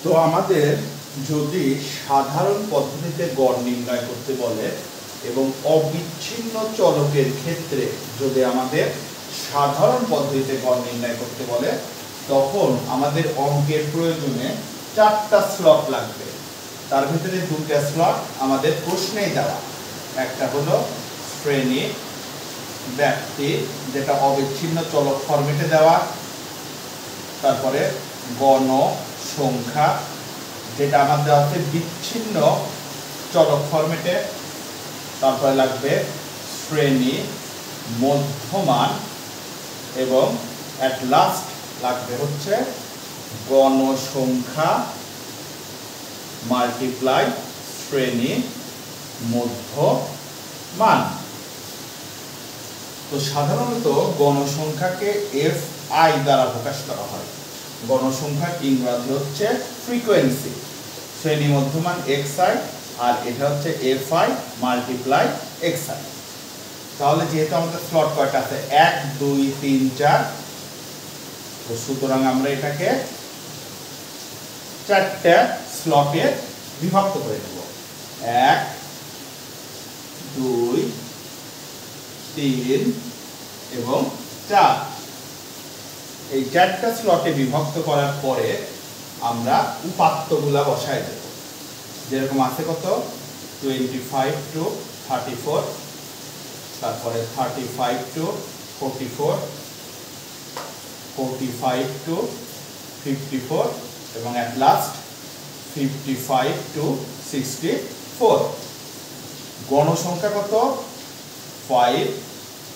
তো আমাদের যদি সাধারণ পদ্ধতিতে গড় নির্ণয় করতে বলে এবং অবিচ্ছিন্ন চলকের ক্ষেত্রে যদি আমাদের সাধারণ পদ্ধতিতে গড় নির্ণয় করতে বলে তখন আমাদের অঙ্কের প্রয়োজনে 4টা স্লট লাগবে। তার ভিতরে 2টা স্লট আমাদের প্রশ্নেই দেওয়া। একটা হলো শ্রেণী ব্যক্তি, যেটা অবিচ্ছিন্ন চলক ফরম্যাটে দেওয়া, তারপরে গণ সংখ্যা, যেটা আমাদের আছে বিচ্ছিন্ন চলক ফরম্যাটে, তারপরে লাগবে শ্রেণী মধ্যমান, এবং এট লাস্ট লাগবে হচ্ছে গণসংখ্যা মাল্টিপ্লাই শ্রেণী মধ্যমান। তো সাধারণত গণসংখ্যাকে fi দ্বারা প্রকাশ করা হয়। গণসংখ্যার ইংরেজি হচ্ছে ফ্রিকোয়েন্সি, শ্রেণী মধ্যমান xi, আর এটা হচ্ছে fi মাল্টিপ্লাই xi। তাহলে যেহেতু আমাদের স্লট কয়টা আছে 1 2 3 4, তো সুতরাং আমরা এটাকে 4টা স্লটে বিভক্ত করে দেব। 1 2 3 এবং 4। এই 4টা স্লটে বিভক্ত করার পরে আমরা উপাত্তগুলা বসায় দেব। যেরকম আছে কত 25 to 34, তারপরে 35 to 44, 45 to 54 এবং এট লাস্ট 55 to 64। গণসংখ্যা কত 5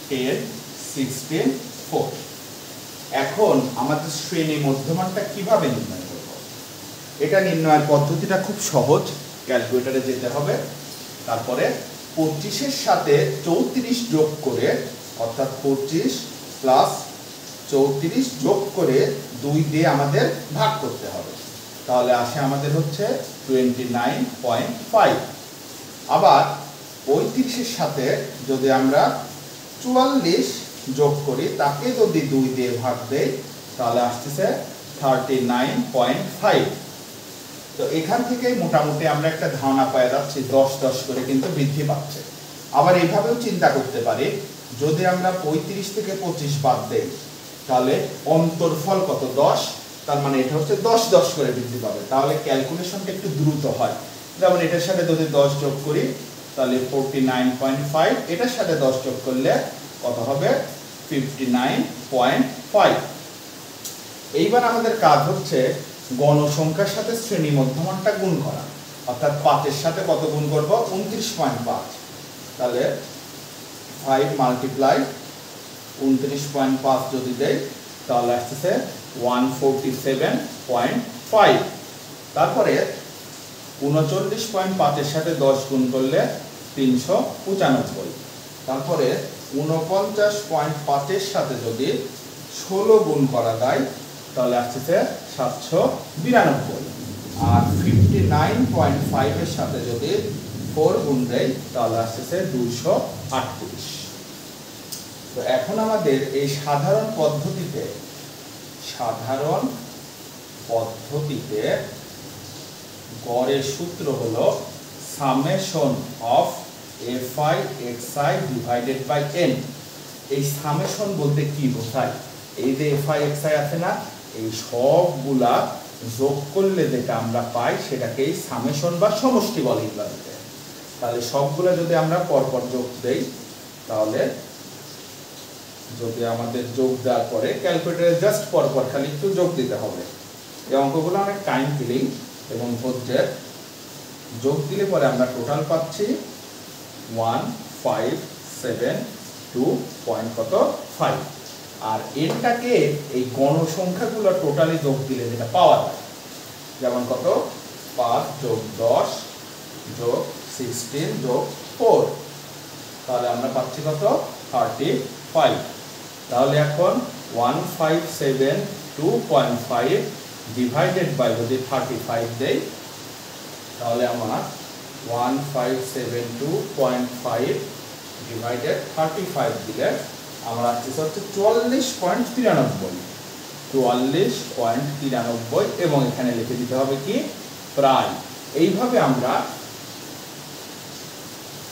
10 16 4। এখন আমাদের শ্রেণী মধ্যমানটা কিভাবে নির্ণয় করব? এটা নির্ণয়ের পদ্ধতিটা খুব সহজ। ক্যালকুলেটরে যেতে হবে, তারপরে 25-এর সাথে 34 যোগ করে, অর্থাৎ 25 প্লাস 34 যোগ করে 2 দিয়ে আমাদের ভাগ করতে হবে। তাহলে আসে আমাদের হচ্ছে 29.5। আবার 35-এর সাথে যদি আমরা 44 যোগ করি, তাকে যদি 2 দিয়ে ভাগ দেই, তাহলে আসতেছে 39.5। তো এখান থেকে মোটামুটি আমরা একটা ধারণা পেয়ে যাচ্ছি 10 10 করে কিন্তু বৃদ্ধি পাচ্ছে। আবার এইভাবেও চিন্তা করতে পারি, যদি আমরা 35 থেকে 25 বাদ দেই, তাহলে অন্তরফল কত 10, তার মানে এটা হচ্ছে 10 10 করে বৃদ্ধি পাবে। তাহলে ক্যালকুলেশনটা একটু দ্রুত হয়। যেমন এটার সাথে যদি 10 যোগ করি তাহলে 49.5, এটার সাথে 10 যোগ করলে কত হবে 59.5। এইবার আমাদের কাজ হচ্ছে গণসংখ্যার সাথে শ্রেণী মধ্যমানটা গুণ করা, অর্থাৎ 5-এর সাথে কত গুণ করব 29.5। তাহলে 5 মাল্টিপ্লাই 29.5 যদি দেই, তাহলে আসছে 147.5। তারপরে 39.5-এর সাথে 10 গুণ করলে 395। তারপরে 49.5-এর সাথে যদি 16 গুণ করা যায়, তাহলে আসছে 792। আর 59.5-এর সাথে যদি 4 গুণ দেয়, তাহলে আসছে 238। তো এখন আমাদের এই সাধারণ পদ্ধতিতে গড়ের সূত্র হলো summation of fi xi divided by n। এই সামেশন বলতে কি বোঝায়? এই যে fi xi আছে না, এই সবগুলা যোগ করলে যেটা আমরা পাই সেটাকেই সামেশন বা সমষ্টি বলে ইংরেজিতে। তাহলে সবগুলা যদি আমরা পরপর যোগ দেই, তাহলে যদি আমাদের যোগ দেওয়ার পরে ক্যালকুলেটরে জাস্ট পরপর খালি একটু যোগ দিতে হবে। এই অঙ্কগুলো অনেক টাইম কিলিং এবং ধৈর্যের। যোগ দিলে পরে আমরা টোটাল পাচ্ছি 1572.5। আর এটাকে এই গণসংখ্যাগুলো টোটালি যোগ দিলে যেটা পাওয়া যায়, যেমন কত 5 যোগ 10 যোগ 16 যোগ 4, তাহলে আমরা পাচ্ছি কত 35। তাহলে এখন 1572.5 ডিভাইডেড বাই যদি 35 দেই, তাহলে আমরা 1572.5 ডিভাইডেড 35 দিলে আমরা আসছে হচ্ছে 44.93। 44.93 এবং এখানে লিখে দিতে হবে কি প্রায়। এইভাবে আমরা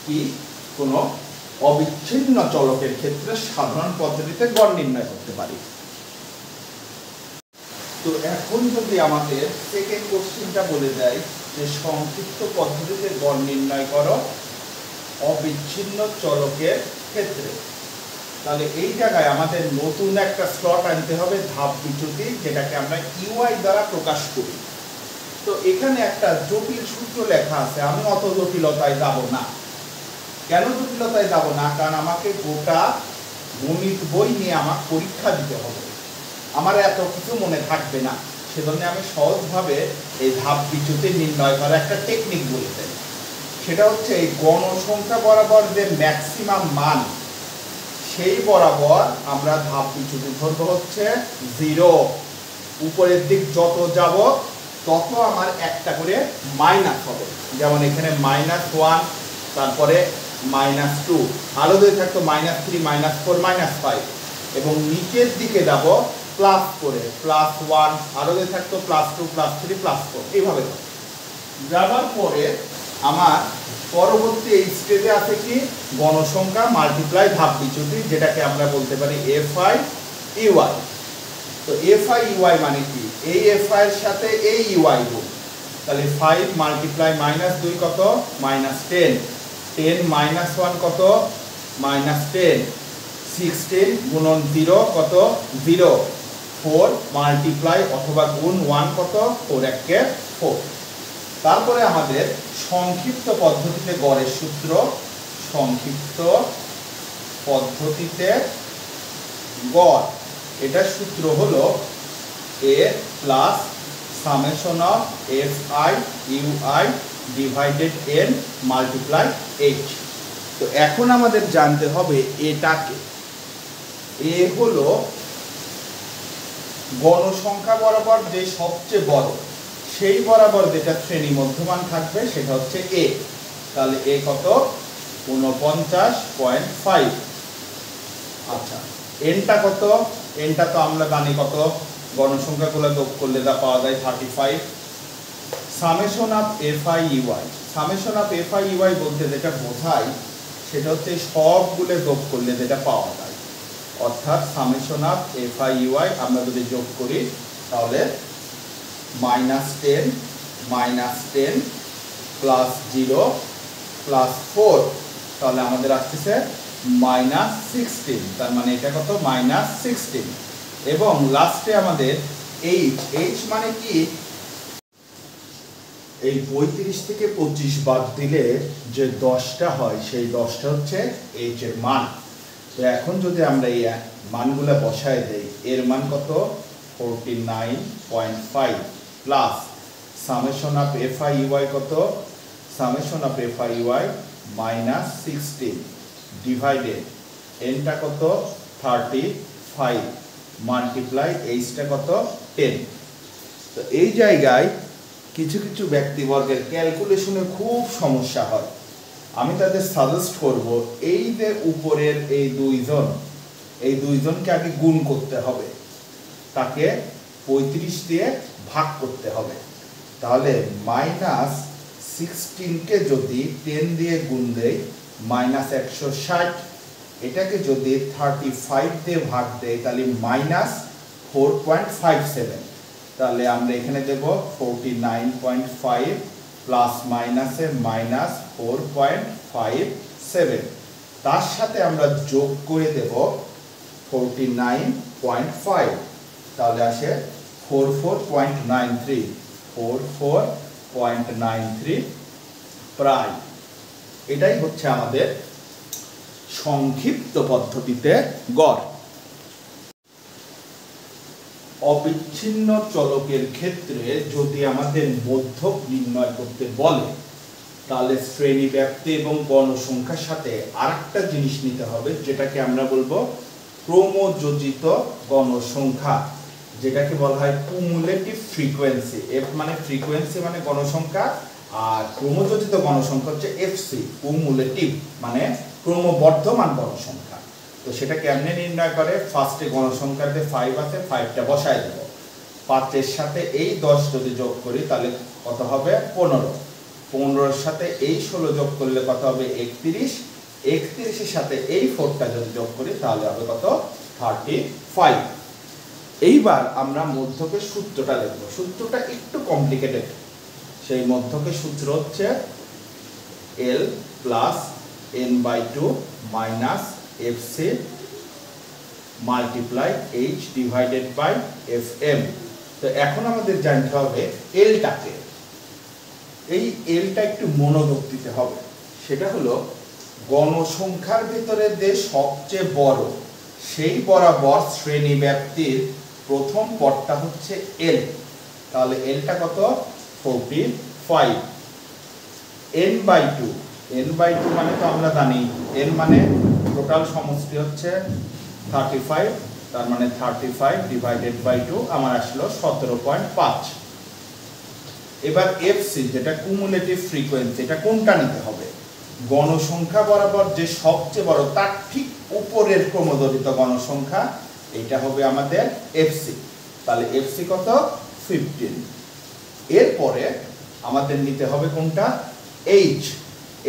কি কোনো অবিচ্ছিন্ন চলকের ক্ষেত্রে সাধারণ পদ্ধতিতে গড় নির্ণয় করতে পারি। তো এখন যদি আমাদের সেকেন্ড কোশ্চেনটা বলে দেয় যে সংক্ষিপ্ত পদ্ধতিতে গড় নির্ণয় করো অবিচ্ছিন্ন চলকের ক্ষেত্রে, তাহলে এই জায়গায় আমাদের নতুন একটা স্লট আনতে হবে ধাপ বিচ্যুতি, যেটাকে আমরা ইউআই দ্বারা প্রকাশ করি। তো এখানে একটা জটিল সূত্র লেখা আছে, আমি অত জটিলতায় যাব না। কেন জটিলতায় যাব না? কারণ আমাকে গোটা গণিত বই নিয়ে আমার পরীক্ষা দিতে হবে, আমার এত কিছু মনে থাকবে না। সেজন্য আমি সহজভাবে এই ধাপ বিচ্যুতি নির্ণয় করার একটা টেকনিক বলে দেই। সেটা হচ্ছে এই গণসংখ্যা বরাবর যে ম্যাক্সিমাম মান, সেই বরাবর আমরা ধাপ বিচ্যুতি ধরবো হচ্ছে 0। উপরের দিক যত যাব তত আমার একটা করে মাইনাস হবে। যেমন এখানে -1, তারপরে -2, আরো যদি থাকতো -3, -4, -5, এবং নিচের দিকে যাব প্লাস করে +1, আরো যদি থাকতো +2, +3, +4, এইভাবে যাবার পরে আমার পরবর্তী এই স্টেজে আছে কি গণসংখ্যা মাল্টিপ্লাই ধাপ বিচ্যুতি, যেটাকে আমরা বলতে পারি FI EY। তো FI EY মানে কি? এই FI এর সাথে এই EY গুণ, তাহলে 5 মাল্টিপ্লাই -2 কত? -10, 10 -1 কত? -10, 16 গুণন 0 কত? 0, 4 মাল্টিপ্লাই অথবা গুণ 1 কত? 4 1 4। তারপরে আমাদের সংক্ষিপ্ত পদ্ধতিতে গড়ের সূত্র, সংক্ষিপ্ত পদ্ধতিতে গড়, এটার সূত্র হলো a plus summation of FI UI divided n multiply h। তো এখন আমাদের জানতে হবে এটাকে, এ হলো গণসংখ্যা বরাবর যে সবচেয়ে বড়, সেই বরাবর যেটা শ্রেণী মধ্যমান থাকবে সেটা হচ্ছে এ। তাহলে এ কত? 49.5। আচ্ছা, এনটা কত? এনটা তো আমরা জানি কত, গণসংখ্যাগুলো যোগ করলে যা পাওয়া যায় 35। Summation of FI EY, summation of FI EY বলতে যেটা বোঝায় সেটা হচ্ছে সবগুলো যোগ করলে যেটা পাওয়া যায়, অর্থাৎ সামেশন অফ FI EY আমরা যদি যোগ করি তাহলে -10 -10 +0 +4, তাহলে আমাদের আসছে -16। তার মানে এটা কত? -16। এবং লাস্টে আমাদের h মানে কি? এই 35 থেকে 25 বাদ দিলে যে 10টা হয় সেই 10টা হচ্ছে h এর মান। তো এখন যদি আমরা এই মানগুলো বসায় দেই, এর মান কত? 49.5 plus summation of FI EY কত? Summation of FI EY -16 divided এনটা কত? 35 মাল্টিপ্লাই এইচটা কত? 10। তো এই জায়গায় কিছু কিছু ব্যক্তিবর্গের ক্যালকুলেশনে খুব সমস্যা হয়, আমি তাদের সাজেস্ট করব এই যে উপরের এই দুইজনকে আগে গুণ করতে হবে, তাকে 35 দিয়ে ভাগ করতে হবে। তাহলে -16কে যদি 10 দিয়ে গুণ দেই -160, এটাকে যদি 35 দিয়ে ভাগ দেই তাহলে -4.57। তাহলে আমরা এখানে দেব 49.5 প্লাস মাইনাসে -4.57, তার সাথে আমরা যোগ করে দেব 49.5, তাহলে আসে 44.93 প্রায়। এটাই হচ্ছে আমাদের সংক্ষিপ্ত পদ্ধতিতে গড়। অবিচ্ছিন্ন চলকের ক্ষেত্রে যদি আমাদের মধ্যক নির্ণয় করতে বলে তাহলে শ্রেণী ব্যাপ্তি এবং গণসংখ্যার সাথে আরেকটা জিনিস নিতে হবে, যেটাকে আমরা বলবো ক্রমযোজিত গণসংখ্যা, যেটাকে বলা হয় কুমুলেটিভ ফ্রিকোয়েন্সি। এফ মানে ফ্রিকোয়েন্সি মানে গণসংখ্যা, আর ক্রমযোজিত গণসংখ্যা হচ্ছে FC, কুমুলেটিভ মানে ক্রমবর্ধমান গণসংখ্যা। তো সেটা কেমনে নির্ণয় করে, ফার্স্টে গণসংখ্যাতে 5 আছে, 5টা বসায় দেব। 5 এর সাথে এই 10 যদি যোগ করি তাহলে কত হবে 15। 15 এর সাথে এই 16 যোগ করলে কত হবে 31। 31 এর সাথে এই 4টা যদি যোগ করি তাহলে হবে কত 35। এইবার আমরা মধ্যকের সূত্রটা লিখব। সূত্রটা একটু কমপ্লিকেটেড। সেই মধ্যকের সূত্র হচ্ছে L plus n/2 minus fc multiply h divided by fm। তো এখন আমাদের জানতে হবে এলটাকে, এই এলটা একটু মনোযোগ দিতে হবে। সেটা হলো গণসংখ্যার ভিতরে যে সবচেয়ে বড় সেই বরাবর শ্রেণী ব্যাপ্তির প্রথম পদটা হচ্ছে এল। তাহলে এলটা কত 45। n/2, n/2 মানে তো আমরা জানি n মানে টোটাল সমষ্টি হচ্ছে 35, তার মানে 35 ডিভাইডেড বাই 2 আমার আসলো 17.5। এবার এফসি যেটা কুমুলেটিভ ফ্রিকোয়েন্সি, এটা কোনটা নিতে হবে, গণসংখ্যা বরাবর যে সবচেয়ে বড় তার ঠিক উপরের ক্রমদরিত গণসংখ্যা, এটা হবে আমাদের এফসি। তাহলে এফসি কত 15। এরপরে আমাদের নিতে হবে কোনটা এইচ।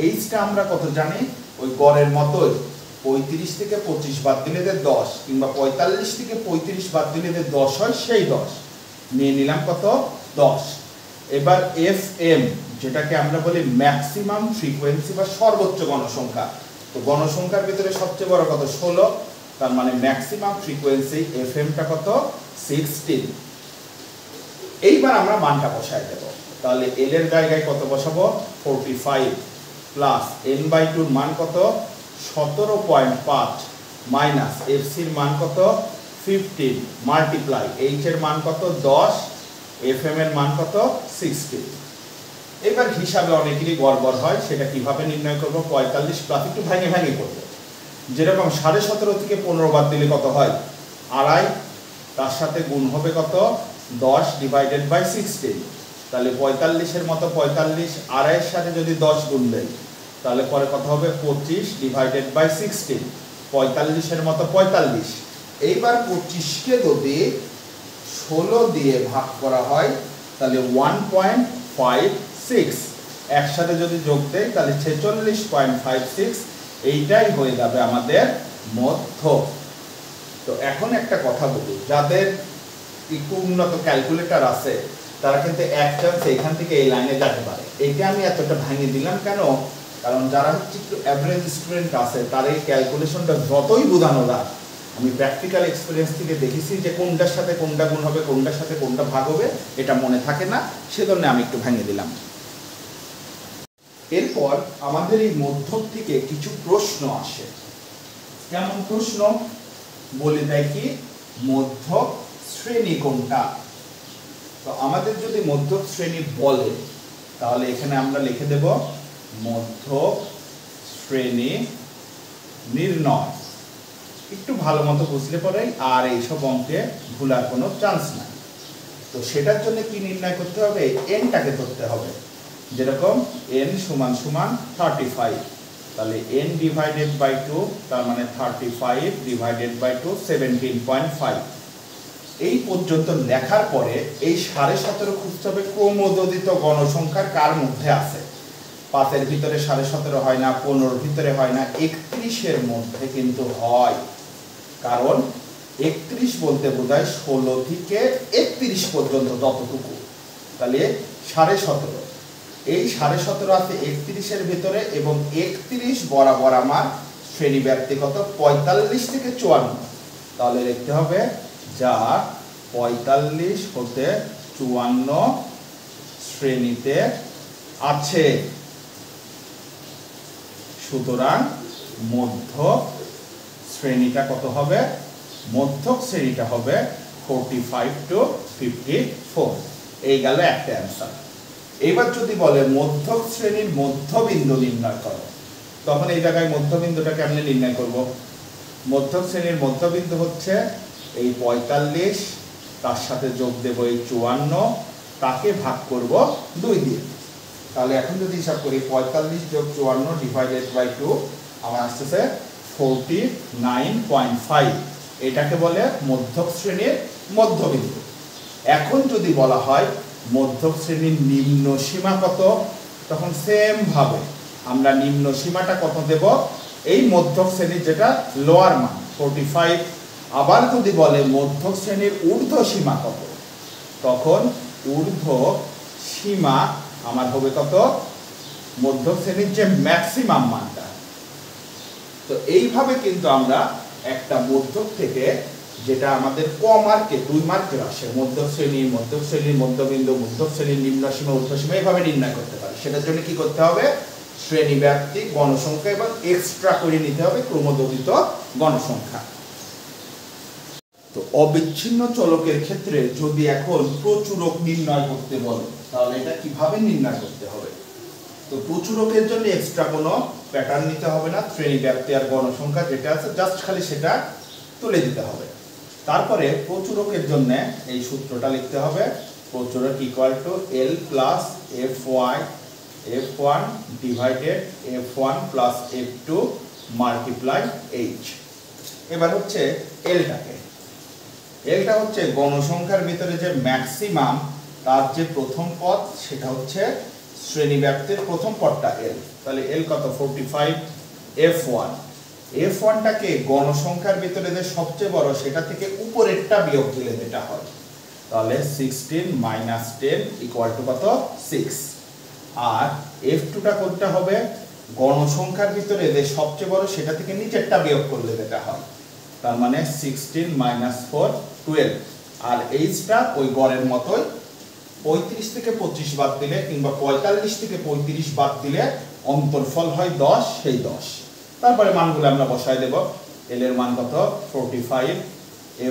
এইচটা আমরা কত জানি, ওই গড়ের মতোই 35 থেকে 25 বাদ দিলে যে 10, কিংবা 45 থেকে 35 বাদ দিলে যে 10 হয় সেই 10 নিয়ে নিলাম কত 10। এবার এফ এম যেটাকে আমরা বলি ম্যাক্সিমাম ফ্রিকোয়েন্সি বা সর্বোচ্চ গণসংখ্যা। তো গণসংখ্যার ভিতরে সবচেয়ে বড় কত 16, তার মানে ম্যাক্সিমাম ফ্রিকোয়েন্সি এফ এমটা কত 16। এইবার আমরা মানটা বসায় দেব। তাহলে এল এর জায়গায় কত বসাবো 45 প্লাস n/2 এর মান কত 17.5 মাইনাস এফসির মান কত 15 মাল্টিপ্লাই এইচ এর মান কত 10, এফএম এর মান কত 60। এবার হিসাবে অনেকেরই গড়বড় হয়, সেটা কিভাবে নির্ণয় করব, 45 প্লাস একটু ভাঙে ভাঙে করব। যেরকম 17.5 থেকে 15 বাদ দিলে কত হয় 2.5, তার সাথে গুণ হবে কত 10 ডিভাইডেড বাই 16। তাহলে 45 এর মতো 45, 2.5 এর সাথে যদি 10 গুণ দেই তাহলে পরে কত হবে 25 ডিভাইডেড বাই 16। 45 এর মতো 45। এইবার 25 কে যদি 16 দিয়ে ভাগ করা হয় তাহলে 1.56, একসাথে যদি যোগ দেই তাহলে 46.56। এইটাই হয়ে যাবে আমাদের মধ্যক। তো এখন একটা কথা বলি, যাদের একটু উন্নত ক্যালকুলেটর আছে তারা কিন্তু এক চান্স এখান থেকে এই লাইনে যেতে পারে। এইটা আমি এতটা ভাঙিয়ে দিলাম কেন, কারণ যারা হচ্ছে একটু অ্যাভারেজ স্টুডেন্ট আছে তার এই ক্যালকুলেশনটা যতই বোঝানো যায়, আমি প্র্যাকটিক্যাল এক্সপিরিয়েন্স থেকে দেখেছি যে কোনটার সাথে কোনটা গুণ হবে, কোনটার সাথে কোনটা ভাগ হবে, এটা মনে থাকে না, সেজন্য আমি একটু ভাঙিয়ে দিলাম। এরপর আমাদের এই মধ্যক থেকে কিছু প্রশ্ন আসে। কেমন প্রশ্ন, বলে দেয় কি মধ্যক শ্রেণী কোনটা। তো আমাদের যদি মধ্যক শ্রেণী বলে তাহলে এখানে আমরা লিখে দেব মধ্যক শ্রেণী নির্ণয়। একটু ভালো মতো বুঝলে পরে আর এইসব অঙ্কে ভুলার কোনো চান্স নাই। তো সেটার জন্য কি নির্ণয় করতে হবে, এনটাকে ধরতে হবে। যেরকম n সমান সমান 35, তাহলে n ডিভাইডেড বাই 2, তার মানে 35 ডিভাইডেড বাই 2 17.5। এই পর্যন্ত লেখার পরে এই 17.5 খুঁজতে হবে ক্রমোদিত গণসংখ্যার কার মধ্যে আছে। 5 এর ভিতরে 17.5 হয় না, 15 এর ভিতরে হয় না, 31 এর মধ্যে কিন্তু হয়। কারণ 31 বলতে বোঝায় 16 থেকে 31 পর্যন্ত যতটুকু। তাহলে 17.5, এই 17.5 আছে 31 এর ভিতরে, এবং 31 বরাবর আমার শ্রেণী ব্যাপ্তি কত 45 থেকে 54। তাহলে লিখতে হবে যা 45 হতে 54 শ্রেণীতে আছে। সুতরাং মধ্যক শ্রেণীটা কত হবে, মধ্যক শ্রেণীটা হবে 45 to 54। এই গেল একটা অ্যান্সার। এবার যদি বলে মধ্যক শ্রেণীর মধ্যবিন্দু নির্ণয় করো, তখন এই জায়গায় মধ্যবিন্দুটা কেমনে নির্ণয় করব, মধ্যক শ্রেণীর মধ্যবিন্দু হচ্ছে এই 45, তার সাথে যোগ দেব এই 54, তাকে ভাগ করব 2 দিয়ে। তাহলে এখন যদি হিসাব করি 45 যোগ 54 ডিভাইডেড বাই 2 আমার আসতেছে 49.5, এটাকে বলে মধ্যক শ্রেণীর মধ্যবিন্দু। এখন যদি বলা হয় মধ্যক শ্রেণীর নিম্ন সীমা কত, তখন সেম ভাবে আমরা নিম্ন সীমাটা কত দেব, এই মধ্যক শ্রেণীর যেটা লোয়ার মান 45। আবার যদি বলে মধ্যক শ্রেণীর ঊর্ধ্ব সীমা কত, তখন ঊর্ধ্ব সীমা আমার হবে কত, মধ্যক শ্রেণীর যে ম্যাক্সিমাম মানটা। তো এইভাবে কিন্তু আমরা একটা মধ্যক থেকে, যেটা আমাদের ক মার্কে 2 মার্কের আসে, মধ্যক শ্রেণী, মধ্যক শ্রেণীর মধ্যবিন্দু, মধ্যক শ্রেণীর নিম্ন সীমা, ঊর্ধ্ব সীমা, এইভাবে নির্ণয় করতে পারি। সেটার জন্য কি করতে হবে, শ্রেণী ব্যাপ্তি, গণসংখ্যা এবং এক্সট্রা করে নিতে হবে ক্রমযোজিত গণসংখ্যা। তো অবিচ্ছিন্ন চলকের ক্ষেত্রে যদি এখন প্রচুরক নির্ণয় করতে বলে, তাহলে এটা কিভাবে নির্ণয় করতে হবে? তো প্রচুরকের জন্য এক্সট্রা কোনো প্যাটার্ন নিতে হবে না, শ্রেণী ব্যাপ্তি আর গণসংখ্যা যেটা আছে জাস্ট খালি সেটা তুলে দিতে হবে। তারপরে প্রচুরকের জন্য এই সূত্রটা লিখতে হবে, প্রচুরক equal to L plus F1 divided F1 plus F2 multiply H। এবার হচ্ছে এলটা হচ্ছে গণসংখ্যার ভিতরে যে ম্যাক্সিমাম, তার যে প্রথম পদ সেটা হচ্ছে শ্রেণী ব্যাপ্তির প্রথম পদটা L। তাহলে L কত, 45। F1টাকে গণসংখ্যার ভিতরে যে সবচেয়ে বড় সেটা থেকে উপরেরটা বিয়োগ দিলে যেটা হয়, তাহলে 16 মাইনাস 10 ইকুয়াল টু কত, 6। আর F2টা কোনটা হবে, গণসংখ্যার ভিতরে যে সবচেয়ে বড় সেটা থেকে নিচেরটা বিয়োগ করলে যেটা হয়, তার মানে 16 মাইনাস 4 12। আর Hটা ওই গড়ের মতোই 35 থেকে 25 বাদ দিলে কিংবা 45 থেকে 35 বাদ দিলে অন্তরফল হয় 10, সেই 10। তারপরে মানগুলো আমরা বসায় দেব। L এর মান কত, 45।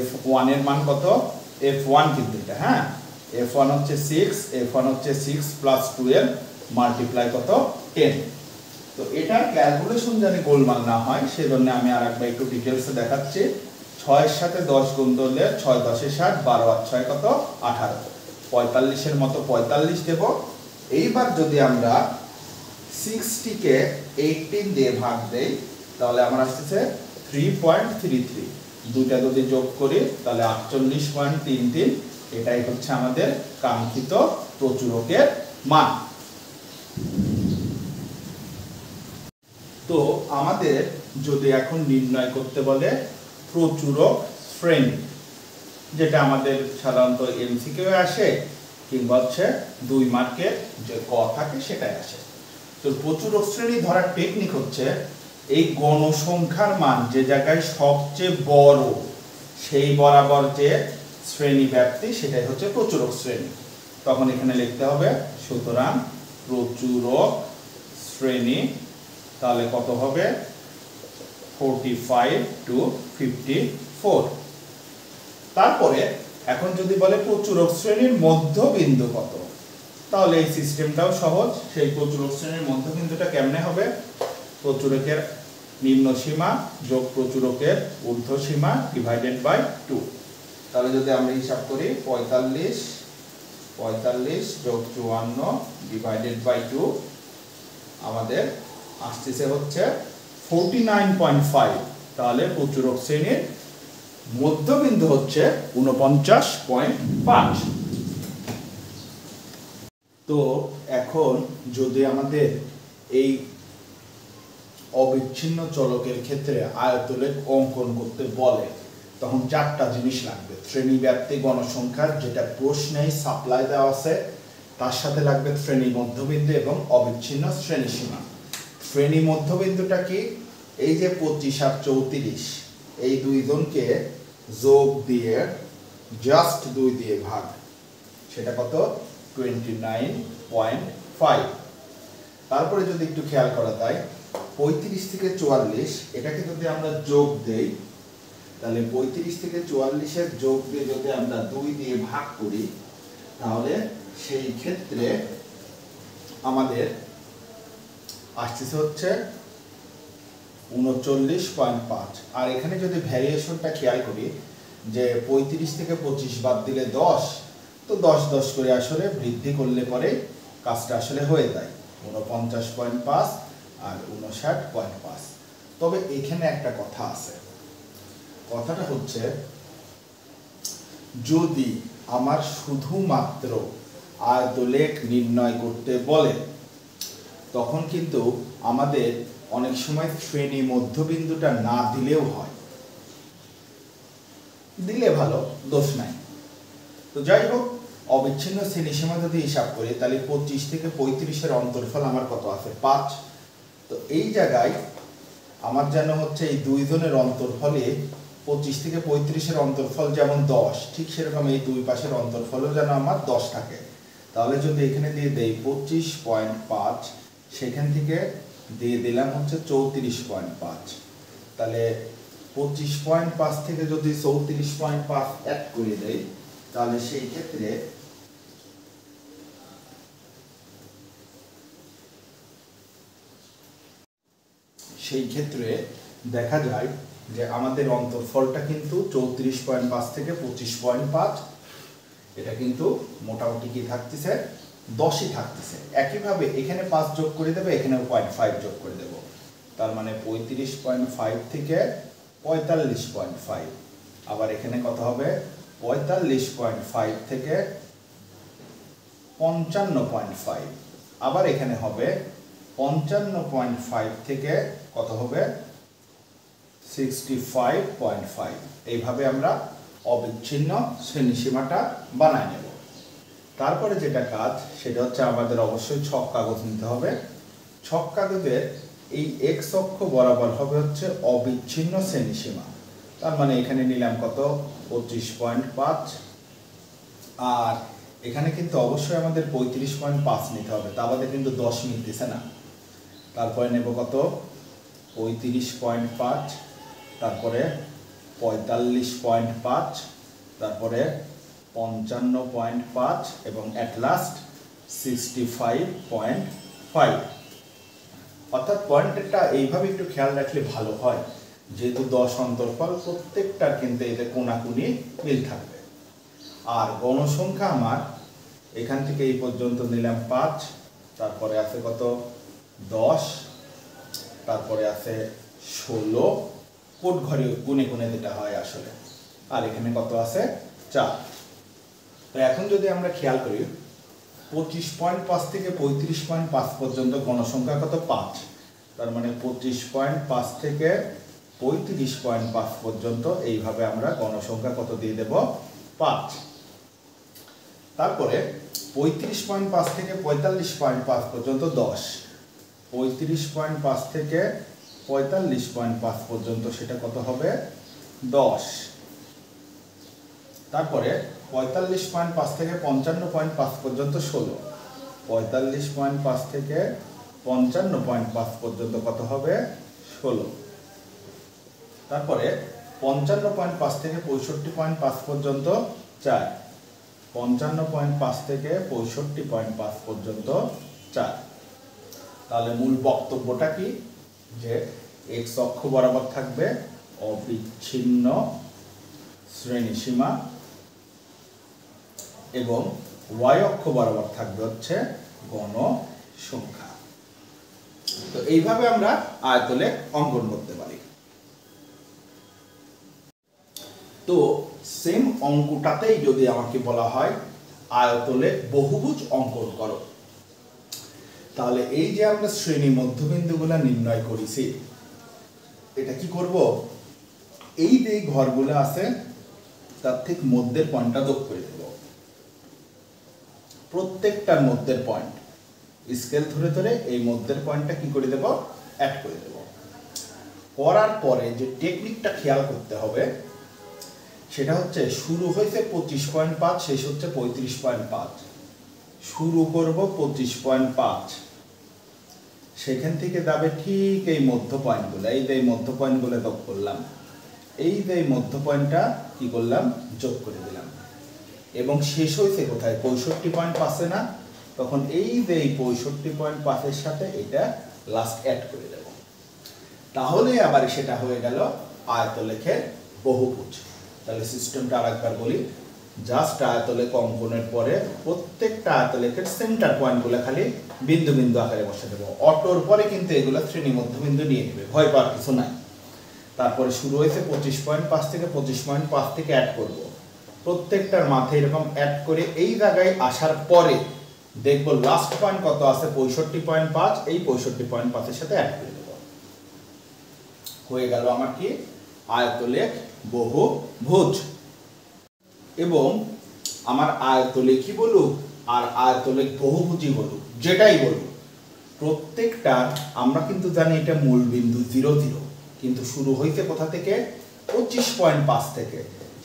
F1 এর মান কত, F1 কিন্তু এটা, হ্যাঁ, F1 হচ্ছে 6, F1 হচ্ছে 6 প্লাস 12 মাল্টিপ্লাই কত, 10। তো এটার ক্যালকুলেশন জানি গোলমাল না হয় সেজন্য আমি আরেকবার একটু ডিটেইলসে দেখাচ্ছি। 6 এর সাথে 10 গুণ করলে 6 10 এ 60, 12 আর 6 কত, 18। 45 এর মতো 45 দেব। এইবার যদি আমরা 60 কে 18 দিয়ে ভাগ দেই, তাহলে আমার আসছে 3.33। দুইটা যদি যোগ করি তাহলে 48.33। এটাই হচ্ছে আমাদের কাঙ্ক্ষিত প্রচুরকের মান। তো আমাদের যদি এখন নির্ণয় করতে বলে প্রচুরক শ্রেণী, যেটা আমাদের সাধারণত এমসিকিউ আসে কিংবা হচ্ছে 2 মার্কের যে ক থাকে সেটাই আসে। তো প্রচুরক শ্রেণী ধরার টেকনিক হচ্ছে, এই গণসংখ্যার মান যে জায়গায় সবচেয়ে বড় সেই বরাবর যে শ্রেণী ব্যাপ্তি সেটাই হচ্ছে প্রচুরক শ্রেণী। তখন এখানে লিখতে হবে, সুতরাং প্রচুরক শ্রেণী, তাহলে কত হবে, 45 to 54। তারপরে এখন যদি বলে প্রচুরক শ্রেণীর মধ্যবিন্দু কত, তাহলে এই সিস্টেমটাও সহজ। সেই প্রচুরক শ্রেণীর মধ্যবিন্দুটা কেমনে হবে, প্রচুরকের নিম্ন সীমা যোগ প্রচুরকের ঊর্ধ্ব সীমা ডিভাইডেড বাই 2। তাহলে যদি আমরা হিসাব করি 45 যোগ 54 ডিভাইডেড বাই 2, আমাদের আসছে হচ্ছে 49.5। তাহলে প্রচুরক শ্রেণীর মধ্যবিন্দু হচ্ছে 49.5। তো এখন যদি আমাদের এই অবিচ্ছিন্ন চলকের ক্ষেত্রে আয়তলেখ অঙ্কন করতে বলে, তখন 4টা জিনিস লাগবে। শ্রেণী ব্যাপ্তি গণসংখ্যার যেটা প্রশ্নেই সাপ্লাই দেওয়া আছে, তার সাথে লাগবে শ্রেণী মধ্যবিন্দু এবং অবিচ্ছিন্ন শ্রেণী সীমা। শ্রেণী মধ্যবিন্দুটা কি, এই যে 25 আর 34, এই দুইজনকে যোগ দিয়ে জাস্ট 2 দিয়ে ভাগ, সেটা কত, 29.5। তারপরে যদি একটু খেয়াল করা যায়, 35 থেকে 44 এটাকে যদি আমরা যোগ দেই, তাহলে 35 থেকে 44 এর যোগ দিয়ে যদি আমরা 2 দিয়ে ভাগ করি, তাহলে সেই ক্ষেত্রে আমাদের আসছে হচ্ছে 39.5। আর এখানে যদি ভ্যারিয়েশনটা খেয়াল করি, যে 35 থেকে 25 বাদ দিলে 10, তো 10 10 করে আসলে বৃদ্ধি করলে পরে কাজটা আসলে হয়ে যায় 49.5 আর 59.5। তবে এখানে একটা কথা আছে, কথাটা হচ্ছে যদি আমার শুধুমাত্র আয়তলেখ নির্ণয় করতে বলে তখন কিন্তু আমাদের অনেক সময় শ্রেণী মধ্যবিন্দুটা না দিলেও হয়, দিলে ভালো, দোষ নাই। তো যাই হোক, অবিচ্ছিন্ন শ্রেণীসীমা যদি হিসাব করি তাহলে 25 থেকে 35-এর অন্তর্ফল আমার কত আছে? 5। তো এই জায়গায় আমার যেন হচ্ছে এই দুইজনের অন্তর্ফলে 25 থেকে 35-এর অন্তর্ফল যেমন 10, ঠিক সেরকম এই দুই পাশের অন্তর্ফলও যেন আমার 10 থাকে। তাহলে যদি এখানে দিয়ে দেই 25.5, সেখান থেকে দিয়ে দিলাম হচ্ছে 34.5, তাহলে 25.5 থেকে যদি 34.5 অ্যাড করে দেই তাহলে সেই ক্ষেত্রে দেখা যায় যে আমাদের অন্তর্ফলটা কিন্তু 34.5 থেকে 25.5, এটা কিন্তু মোটামুটি কি থাকতেছে? 10ই থাকতেছে। একইভাবে এখানে 5 যোগ করে দেবে, এখানেও 0.5 যোগ করে দেব, তার মানে 35.5 থেকে 45.5, আবার এখানে কত হবে? 45.5 থেকে 55.5, আবার এখানে হবে 55.5 থেকে কত হবে? 65.5। এইভাবে আমরা অবিচ্ছিন্ন শ্রেণীসীমাটা বানায় নেব। তারপরে যেটা কাজ সেটা হচ্ছে আমাদের অবশ্যই ছক কাগজ নিতে হবে। ছক কাগজের এই এক্স অক্ষ বরাবর হবে হচ্ছে অবিচ্ছিন্ন শ্রেণীসীমা, তার মানে এখানে নিলাম কত? 25.5, আর এখানে কিন্তু অবশ্যই আমাদের 35.5 নিতে হবে, তা আমাদের কিন্তু 10 মিলতেছে না। তারপরে নেব কত? 35.5, তারপরে 45.5, তারপরে 55.5 এবং অ্যাট লাস্ট 65.5। অর্থাৎ পয়েন্টটা এইভাবে একটু খেয়াল রাখলে ভালো হয়, যেহেতু 10 অন্তর্ফল, প্রত্যেকটার কিন্তু এতে কোনাকুনি মিল থাকবে। আর গণসংখ্যা আমার এখান থেকে এই পর্যন্ত নিলাম 5, তারপরে আছে কত? 10, তারপরে আছে 16, কোট ঘরে গুনে গুনে যেটা হয় আসলে, আর এখানে কত আছে? 4। তো এখন যদি আমরা খেয়াল করি 25.5 থেকে 35.5 পর্যন্ত গণসংখ্যা কত? 5, তার মানে 25.5 থেকে 35.5 পর্যন্ত এইভাবে আমরা গণসংখ্যা কত দিয়ে দেব? 5। তারপরে 35.5 থেকে 45.5 পর্যন্ত 10, 35.5 থেকে 45.5 পর্যন্ত সেটা কত হবে? 10। তারপরে 45.5 থেকে 55.5 পর্যন্ত 16, 45.5 থেকে 55.5 পর্যন্ত কত হবে? 16। তারপরে 55.5 থেকে 65.5 পর্যন্ত 4, 55.5 থেকে 65.5 পর্যন্ত 4। তাহলে মূল বক্তব্যটা কি? যে এক্স অক্ষ বরাবর থাকবে অবিচ্ছিন্ন শ্রেণীসীমা এবং ওয়াই অক্ষ বরাবর থাকবে হচ্ছে গণসংখ্যা। তো এইভাবে আমরা আয়তলেখ অঙ্কন করতে পারি। তো সেম অঙ্কটাতেই যদি আমাকে বলা হয় আয়তলেখ বহুভুজ অঙ্কন করো, তাহলে এই যে আমরা শ্রেণী মধ্যবিন্দুগুলো নির্ণয় করেছি, এটা কি করব? এই যে ঘরগুলো আছে তার ঠিক মধ্যের পয়েন্টটা যোগ করে দেব, প্রত্যেকটার মধ্যের পয়েন্ট স্কেল ধরে ধরে এই মধ্যের পয়েন্টটা কি করে দেব? অ্যাড করে দেব। করার পরে যে টেকনিকটা খেয়াল করতে হবে সেটা হচ্ছে শুরু হয়েছে 25.5, শেষ হচ্ছে 35.5, শুরু করব 25.5, সেখান থেকে যাবে ঠিক এই মধ্য পয়েন্টগুলো, এই যে মধ্য পয়েন্টগুলো যোগ করলাম, এই যে মধ্য পয়েন্টটা কি করলাম? যোগ করে দিলাম, এবং শেষ হয়েছে কোথায়? 65.5 না? তখন এই যে 65.5-এর সাথে এটা লাস্ট অ্যাড করে দেব, তাহলে আবার সেটা হয়ে গেল আয়তলেখের বহুভুজ। তাহলে সিস্টেমটা আরেকবার বলি, জাস্ট আয়তলেখ অঙ্কনের পরে প্রত্যেকটা আয়তলেখের সেন্টার পয়েন্টগুলো খালি বিন্দু বিন্দু আকারে বসে দেবো। অটোর পরে কিন্তু এগুলো শ্রেণী মধ্যবিন্দু নিয়ে নেবে, ভয় পাওয়ার কিছু নাই। তারপরে শুরু হয়েছে 25.5 থেকে 25.5 থেকে অ্যাড করব। প্রত্যেকটার মাথায় এরকম অ্যাড করে এই জায়গায় আসার পরে দেখবো লাস্ট পয়েন্ট কত আছে 65.5, এই 65.5 এর সাথে অ্যাড করে দেব। হয়ে গেল আমার কি আয়তলেখ বহুভুজ। এবং আমার আয়তলেখই বলুক আর আয়তলেখ বহুভুজই বলুক, যেটাই বলুক, প্রত্যেকটা আমরা কিন্তু জানি এটা মূল বিন্দু 0 0, কিন্তু শুরু হইতে কোথা থেকে 25.5 থেকে।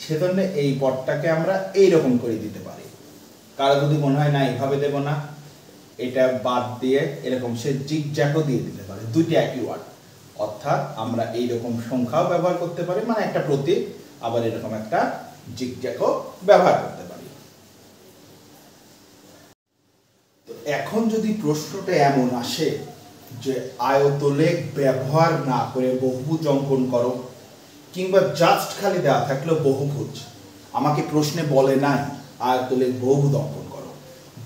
সেজন্য এই পথটাকে আমরা এইরকম করে দিতে পারি। কারো যদি মনে হয় না এইভাবে দেব না, এটা বাদ দিয়ে এরকম সে জিগজ্যাগও দিয়ে দিতে পারে, দুইটা একই ওয়ার্ড। অর্থাৎ আমরা এইরকম সংখ্যাও ব্যবহার করতে পারি, মানে একটা প্রতীক, আবার এরকম একটা জিগজ্যাগও ব্যবহার করতে পারি। তো এখন যদি প্রশ্নটা এমন আসে যে আয়তলেখ ব্যবহার না করে বহুভুজ অঙ্কন করো, কিংবা জাস্ট খালি দেওয়া থাকলো বহুভুজ, আমাকে প্রশ্নে বলে নাই আয়তলেখ বহুভুজ অঙ্কন করো,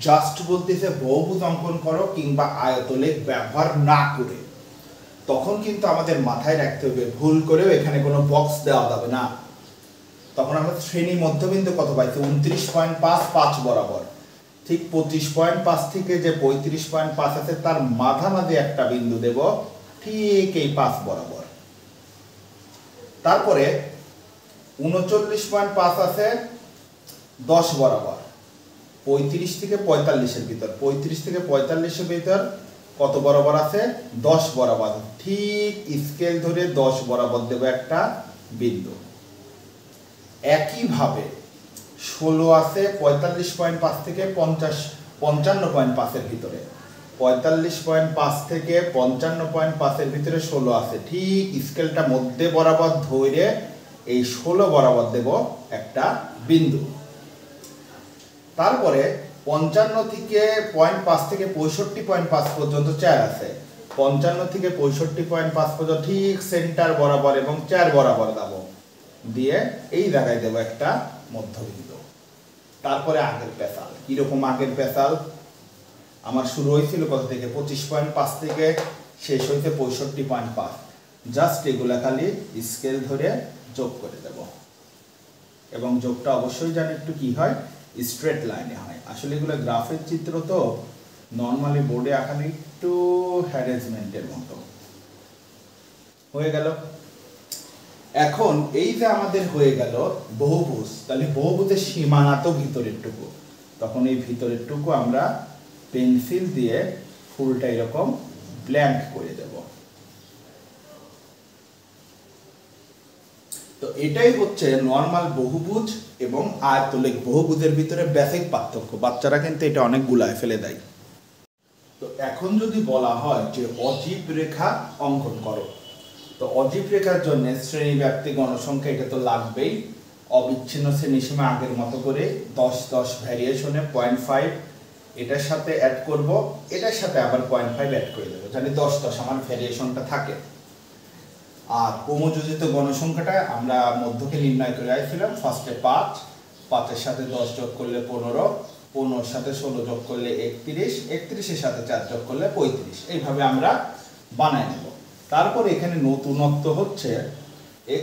জাস্ট বলতেছে বহুভুজ অঙ্কন করো কিংবা আয়তলেখ ব্যবহার না করে, তখন কিন্তু আমাদের মাথায় রাখতে হবে ভুল করেও এখানে কোনো বক্স দেওয়া যাবে না। তখন আমরা শ্রেণী মধ্যবিন্দু কত পাইছি 29.5 বরাবর, ঠিক 25.5 থেকে যে 35.5 আছে তার মাঝামাঝি একটা বিন্দু দেব, ঠিক এই 5 বরাবর। তারপরে 39.5 আছে 10 বরাবর, 35 থেকে 45 এর ভিতর, 35 থেকে 45 এর ভিতর কত বরাবর আছে 10 বরাবর, ঠিক স্কেল ধরে 10 বরাবর দেব একটা বিন্দু। একইভাবে 16 আছে 45.5 থেকে 55.5 এর ভিতরে, 45.5 থেকে 55.5 এর ভিতরে 16 আছে, ঠিক স্কেলটা মধ্যে বরাবর ধরে এই 16 বরাবর দেব একটা বিন্দু। তারপরে 55 থেকে 0.5 থেকে 65.5 পর্যন্ত 4 আছে, 55 থেকে 65.5 পর্যন্ত ঠিক সেন্টার বরাবর এবং 4 বরাবর দেব, দিয়ে এই জায়গায় দেব একটা মধ্যবিন্দু। তারপরে আগের পেশাল, কিরকম আগের পেশাল, আমার শুরু হয়েছিল কত থেকে 25.5 থেকে শেষ হয়েছে 65.5, জাস্ট এগুলা খালি স্কেল ধরে যোগ করে দেব। এবং যোগটা অবশ্যই জানি একটু কি হয়, স্ট্রেট লাইনে হয়। আসলে এগুলো গ্রাফের চিত্র তো নর্মালি বোর্ডে আঁকানো একটু হ্যারাসমেন্টের মতো হয়ে গেল। এখন এই যে আমাদের হয়ে গেল বহুভুজ, তাহলে বহুভুজের সীমানা তো ভিতরের টুকু, তখন এই ভিতরের টুকু আমরা পেন্সিল দিয়ে ফুলটা এরকম ব্ল্যাঙ্ক করে দেব। তো এটাই হচ্ছে নরমাল বহুভুজ এবং আয়তলেখ বহুভুজের ভিতরে বেসিক পার্থক্য। বাচ্চারা কিন্তু এটা অনেক গুলায় ফেলে দেয়। তো এখন যদি বলা হয় যে অজীব রেখা অঙ্কন করো, তো অজীব রেখার জন্য শ্রেণী ব্যাপ্তি গণসংখ্যা এটা তো লাগবেই, অবিচ্ছিন্ন শ্রেণীসীমা আগের মতো করে 10 ভ্যারিয়েশনে 0.5 এটার সাথে অ্যাড করব, এটার সাথে আবার 0.5 অ্যাড করে দেবো, জানি 10 আমার ভ্যারিয়েশনটা থাকে। আর ক্রমযোজিত গণসংখ্যাটা আমরা মধ্যকে নির্ণয় করে আসছিলাম, ফার্স্টে 5 এর সাথে 10 যোগ করলে 15, 15 এর সাথে 16 যোগ করলে 31, 31 এর সাথে 4 যোগ করলে 35, এইভাবে আমরা বানায় নেব। তারপর এখানে নতুনত্ব হচ্ছে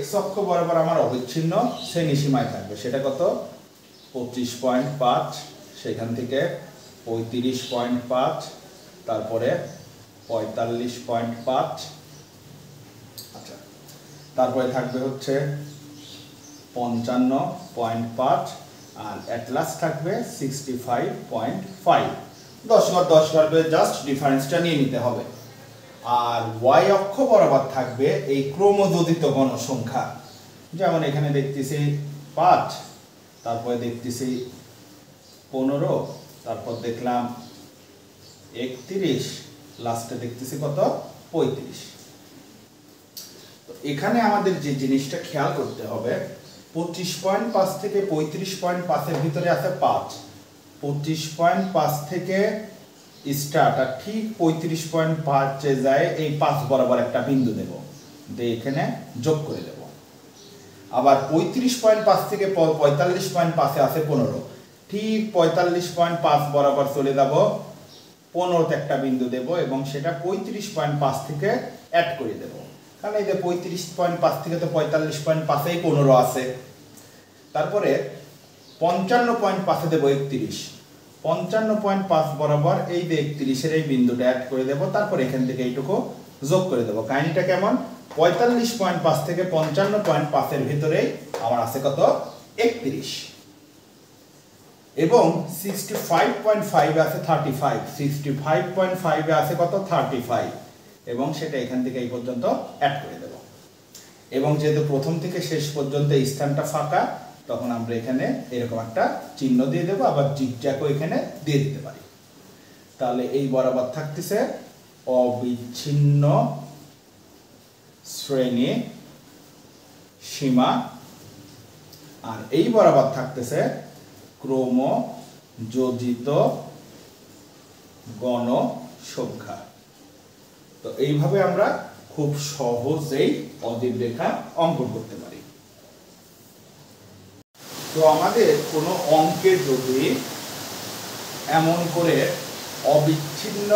x অক্ষ বরাবর আমার অবিচ্ছিন্ন শ্রেণীসীমায় থাকবে, সেটা কত 25.5, সেখান থেকে 35.5, তারপরে 45.5, আচ্ছা, তারপরে থাকবে হচ্ছে 55.5, আর এট লাস্ট থাকবে 65.5। 10 ঘর জাস্ট ডিফারেন্সটা নিয়ে নিতে হবে। আর y অক্ষ বরাবর থাকবে এই ক্রমযোজিত গণসংখ্যা, যেমন এখানে দেখতেছি 5, তারপরে দেখতেছি 15, তারপর দেখলাম 31, লাস্টে দেখতেছি কত 35। তো এখানে আমাদের যে জিনিসটা খেয়াল করতে হবে, 25.5 থেকে 35.5 এর ভিতরে আছে 5, 25.5 থেকে স্টার্ট আর ঠিক 35.5 যায় এই 5 বরাবর একটা বিন্দু দেব, দিয়ে এখানে যোগ করে দেব। আবার 35.5 থেকে 45.5 আছে 15, ঠিক 45.5 বরাবর চলে যাব, 15তে একটা বিন্দু দেব এবং সেটা 35.5 থেকে অ্যাড করে দেব, কারণ এই যে 35.5 থেকে তো 45.5 15 আছে। তারপরে 55.5 দেব 31, 55.5 বরাবর এই যে 31 এর এই বিন্দুটা অ্যাড করে দেব, তারপর এখান থেকে এইটুকু যোগ করে দেব। কাহিনীটা কেমন, 45.5 থেকে 55.5 এর ভিতরে আমার আছে কত 31, এবং 65.5 আছে 35, 65.5 এ আছে কত 35, এবং সেটা এখান থেকে এই পর্যন্ত অ্যাড করে দেব। এবং যেহেতু প্রথম থেকে শেষ পর্যন্ত এই স্থানটা ফাঁকা, তখন আমরা এখানে এরকম একটা চিহ্ন দিয়ে দেব, আবার জিগজ্যাগও এখানে দিয়ে দিতে পারি। তাহলে এই বরাবর থাকতেছে অবিচ্ছিন্ন শ্রেণী সীমা, আর এই বরাবর থাকতেছে ক্রমযোজিত গণসংখ্যা। তো এইভাবে আমরা খুব সহজেই অদিব রেখা অঙ্কন করতে পারি। তো আমাদের কোনো অঙ্কে যদি এমন করে অবিচ্ছিন্ন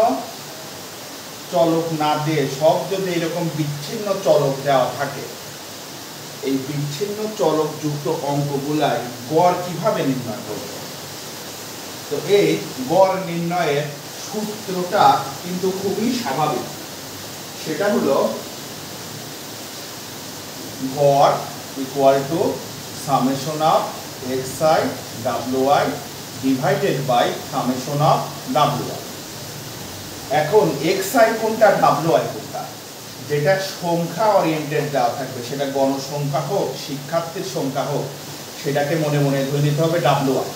চলক না দিয়ে সব যদি এরকম বিচ্ছিন্ন চলক দেওয়া থাকে, এই বিচ্ছিন্ন চলক যুক্ত অঙ্কগুলাই গড় কিভাবে নির্ণয় করব? তো এই গড় নির্ণয়ের সূত্রটা কিন্তু খুবই স্বাভাবিক, সেটা হলো গড় equal to summation of xi wi divided by summation of wi। এখন xi কোনটা wi কোনটা, যেটা সংখ্যা ওরিয়েন্টেড দেওয়া থাকবে, সেটা গণসংখ্যা হোক শিক্ষার্থীর সংখ্যা হোক, সেটাকে মনে মনে ধরে নিতে হবে wi।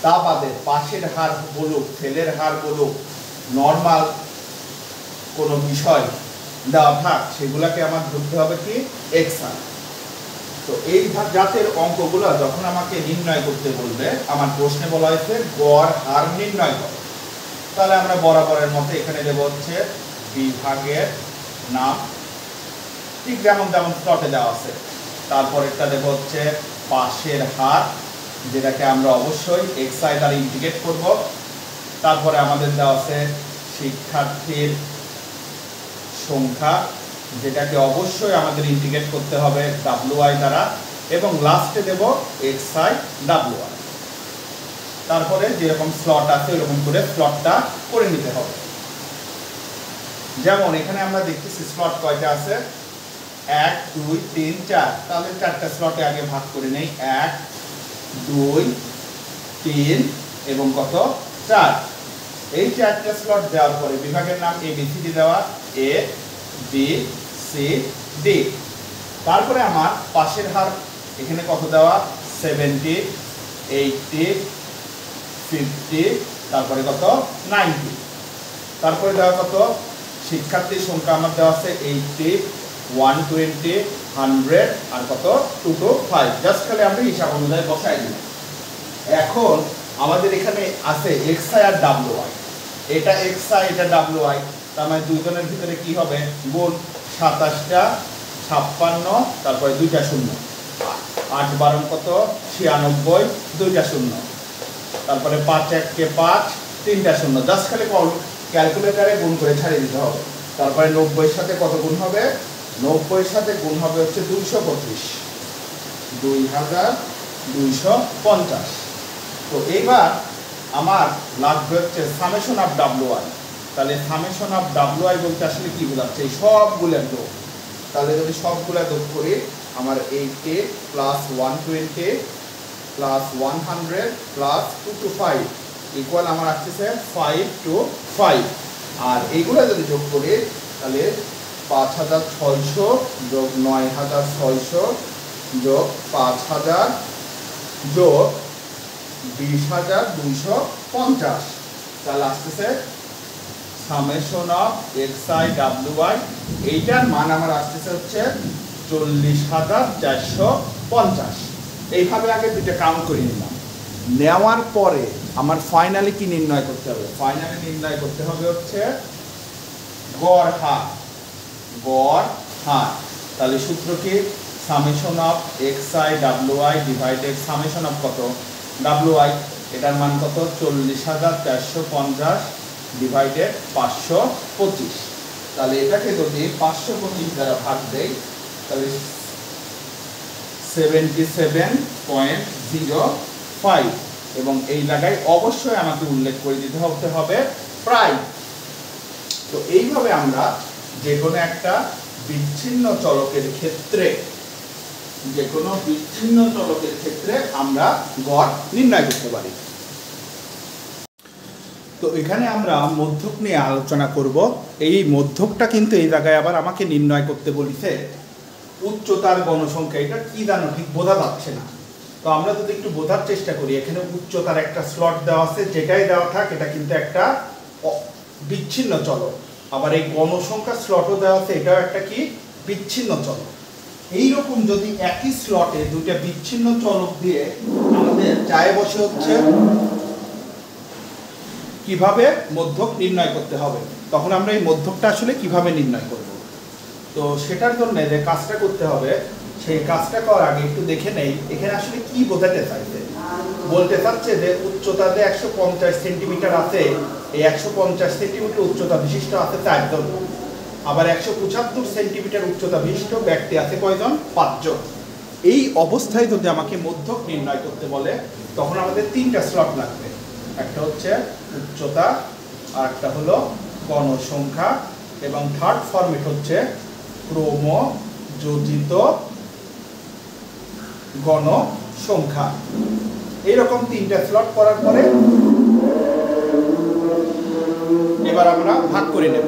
তা বাদে পাশের হার বলুক, ফেলের হার বলুক, নর্মাল কোনো বিষয় দেওয়া থাক, সেগুলোকে আমার ধরতে হবে কি xi। তো এই জাতের অঙ্কগুলো যখন আমাকে নির্ণয় করতে বলবে, আমার প্রশ্নে বলা হয়েছে গড় হার নির্ণয় করো, তাহলে আমরা বরাবরের মতো এখানে দেব হচ্ছে বিভাগের নাম, ঠিক যেমন যেমন স্লটে দেওয়া আছে। তারপরেরটা দেব হচ্ছে পাশের হার, যেটাকে আমরা অবশ্যই xi দ্বারা ইন্টিগ্রেট করব। তারপরে আমাদের দেওয়া আছে শিক্ষার্থীর সংখ্যা, যেটাকে অবশ্যই আমাদের ইন্টিগ্রেট করতে হবে wi দ্বারা, এবং লাস্টে দেব xi wi। তারপরে যেরকম স্লট আছে এরকম করে স্লটটা করে নিতে হবে। যেমন এখানে আমরা দেখতেছি স্লট কয়টা আছে, 1 2 3 4, তাহলে চারটা স্লটে আগে ভাগ করে নেই, 1 2 3 এবং কত 4। এই চারটা স্লট দেওয়ার পরে বিভাগের নাম ABCD দেওয়া, A B C D। তারপরে আমার পাশের হার এখানে কত দেওয়া, 70 80 50, তারপরে কত 90। তারপরে দেওয়া কত শিক্ষার্থীর সংখ্যা আমার দেওয়া আছে 80 120 100 আর কত 2 to 5। জাস্ট খালি আমরা হিসাব অনুযায়ী বসাই দিই। এখন আমাদের এখানে আছে xi আর wi, এটা xi এটা wi, তার মানে দুইজনের ভিতরে কি হবে গুণ, 27টা 56, তারপরে দুইটা শূন্য, 8 12 কত 96, দুইটা শূন্য, তারপরে 5 1 কে 5 তিনটা শূন্য, জাস্ট খালি ক্যালকুলেটরে গুণ করে ছাড়িয়ে দিতে হবে। তারপরে 90 এর সাথে কত গুণ হবে, 90 এর সাথে গুণ হবে হচ্ছে 225, 2250। তো এইবার আমার লাগবে হচ্ছে সামেশন অফ wi। তাহলে সামেশন অফ wi বলতে আসলে কি বোঝাচ্ছে, এই সবগুলোর যোগ। তাহলে যদি সবগুলো যোগ করি, আমার 80 plus 120 plus 100 plus 2 to 5 equal আমার আসছে 5 to 5। আর এইগুলো যদি যোগ করি, তাহলে 5600 যোগ 9600 যোগ 5000 যোগ 20250, তাহলে আসতেছে সামেশন অফ xi wi। এইটার মান আমার আসতেছে হচ্ছে 40450। এইভাবে আগে দুটো কাউন্ট করে নিলাম। নেওয়ার পরে আমার ফাইনালি কি নির্ণয় করতে হবে, ফাইনালি নির্ণয় করতে হবে হচ্ছে গড় হার। গড় হার, তাহলে সূত্র কি, summation of xi wi divided summation of কত wi, এটার মান কত 40,450 ডিভাইডেড 525। তাহলে এটাকে যদি 525 দ্বারা ভাগ দেই তাহলে 77.05, এবং এই জায়গায় অবশ্যই আমাকে উল্লেখ করে দিতে হবে প্রায়। তো এইভাবে আমরা যে কোনো একটা বিচ্ছিন্ন চলকের ক্ষেত্রে আমরা গড় নির্ণয় করতে পারি। তো এখানে আমরা মধ্যক নিয়ে আলোচনা করব। এই মধ্যকটা কিন্তু এই জায়গায় আবার আমাকে নির্ণয় করতে বলেছে উচ্চতার গণসংখ্যা। এটা কি জানো ঠিক বোঝা যাচ্ছে না, তো আমরা যদি একটু বোঝার চেষ্টা করি। এখানে উচ্চতার একটা স্লট দেওয়া আছে, যেটাই দেওয়া থাক এটা কিন্তু একটা বিচ্ছিন্ন চলক। আবার এই গণসংখ্যা স্লটও দেওয়া আছে, এটাও একটা কি বিচ্ছিন্ন চলক। এইরকম যদি একই স্লটে দুইটা বিচ্ছিন্ন চলক দিয়ে আমাদের চায়ে বসে হচ্ছে কিভাবে মধ্যক নির্ণয় করতে হবে, তখন আমরা এই মধ্যকটা আসলে কিভাবে নির্ণয় করব। তো সেটার জন্য যে কাজটা করতে হবে, সেই কাজটা করার আগে একটু দেখে নেই এখানে আসলে কি বোঝাতে চাইছে। বলতে চাচ্ছে যে উচ্চতাতে 150 সেন্টিমিটার আছে, এই 150 সেন্টিমিটার উচ্চতা বিশিষ্ট আছে 4 জন, আবার 175 সেন্টিমিটার উচ্চতা বিশিষ্ট ব্যক্তি আছে কয়জন? 5 জন। এই অবস্থায় যদি আমাকে মধ্যক নির্ণয় করতে বলে তখন আমাদের 3টা স্লট লাগবে। একটা হচ্ছে উচ্চতা, আর একটা হলো গণসংখ্যা, এবং থার্ড ফরম্যাট হচ্ছে ক্রমযোজিত গণসংখ্যা। এইরকম 3টা স্লট করার পরে এবার আমরা ভাগ করে নেব।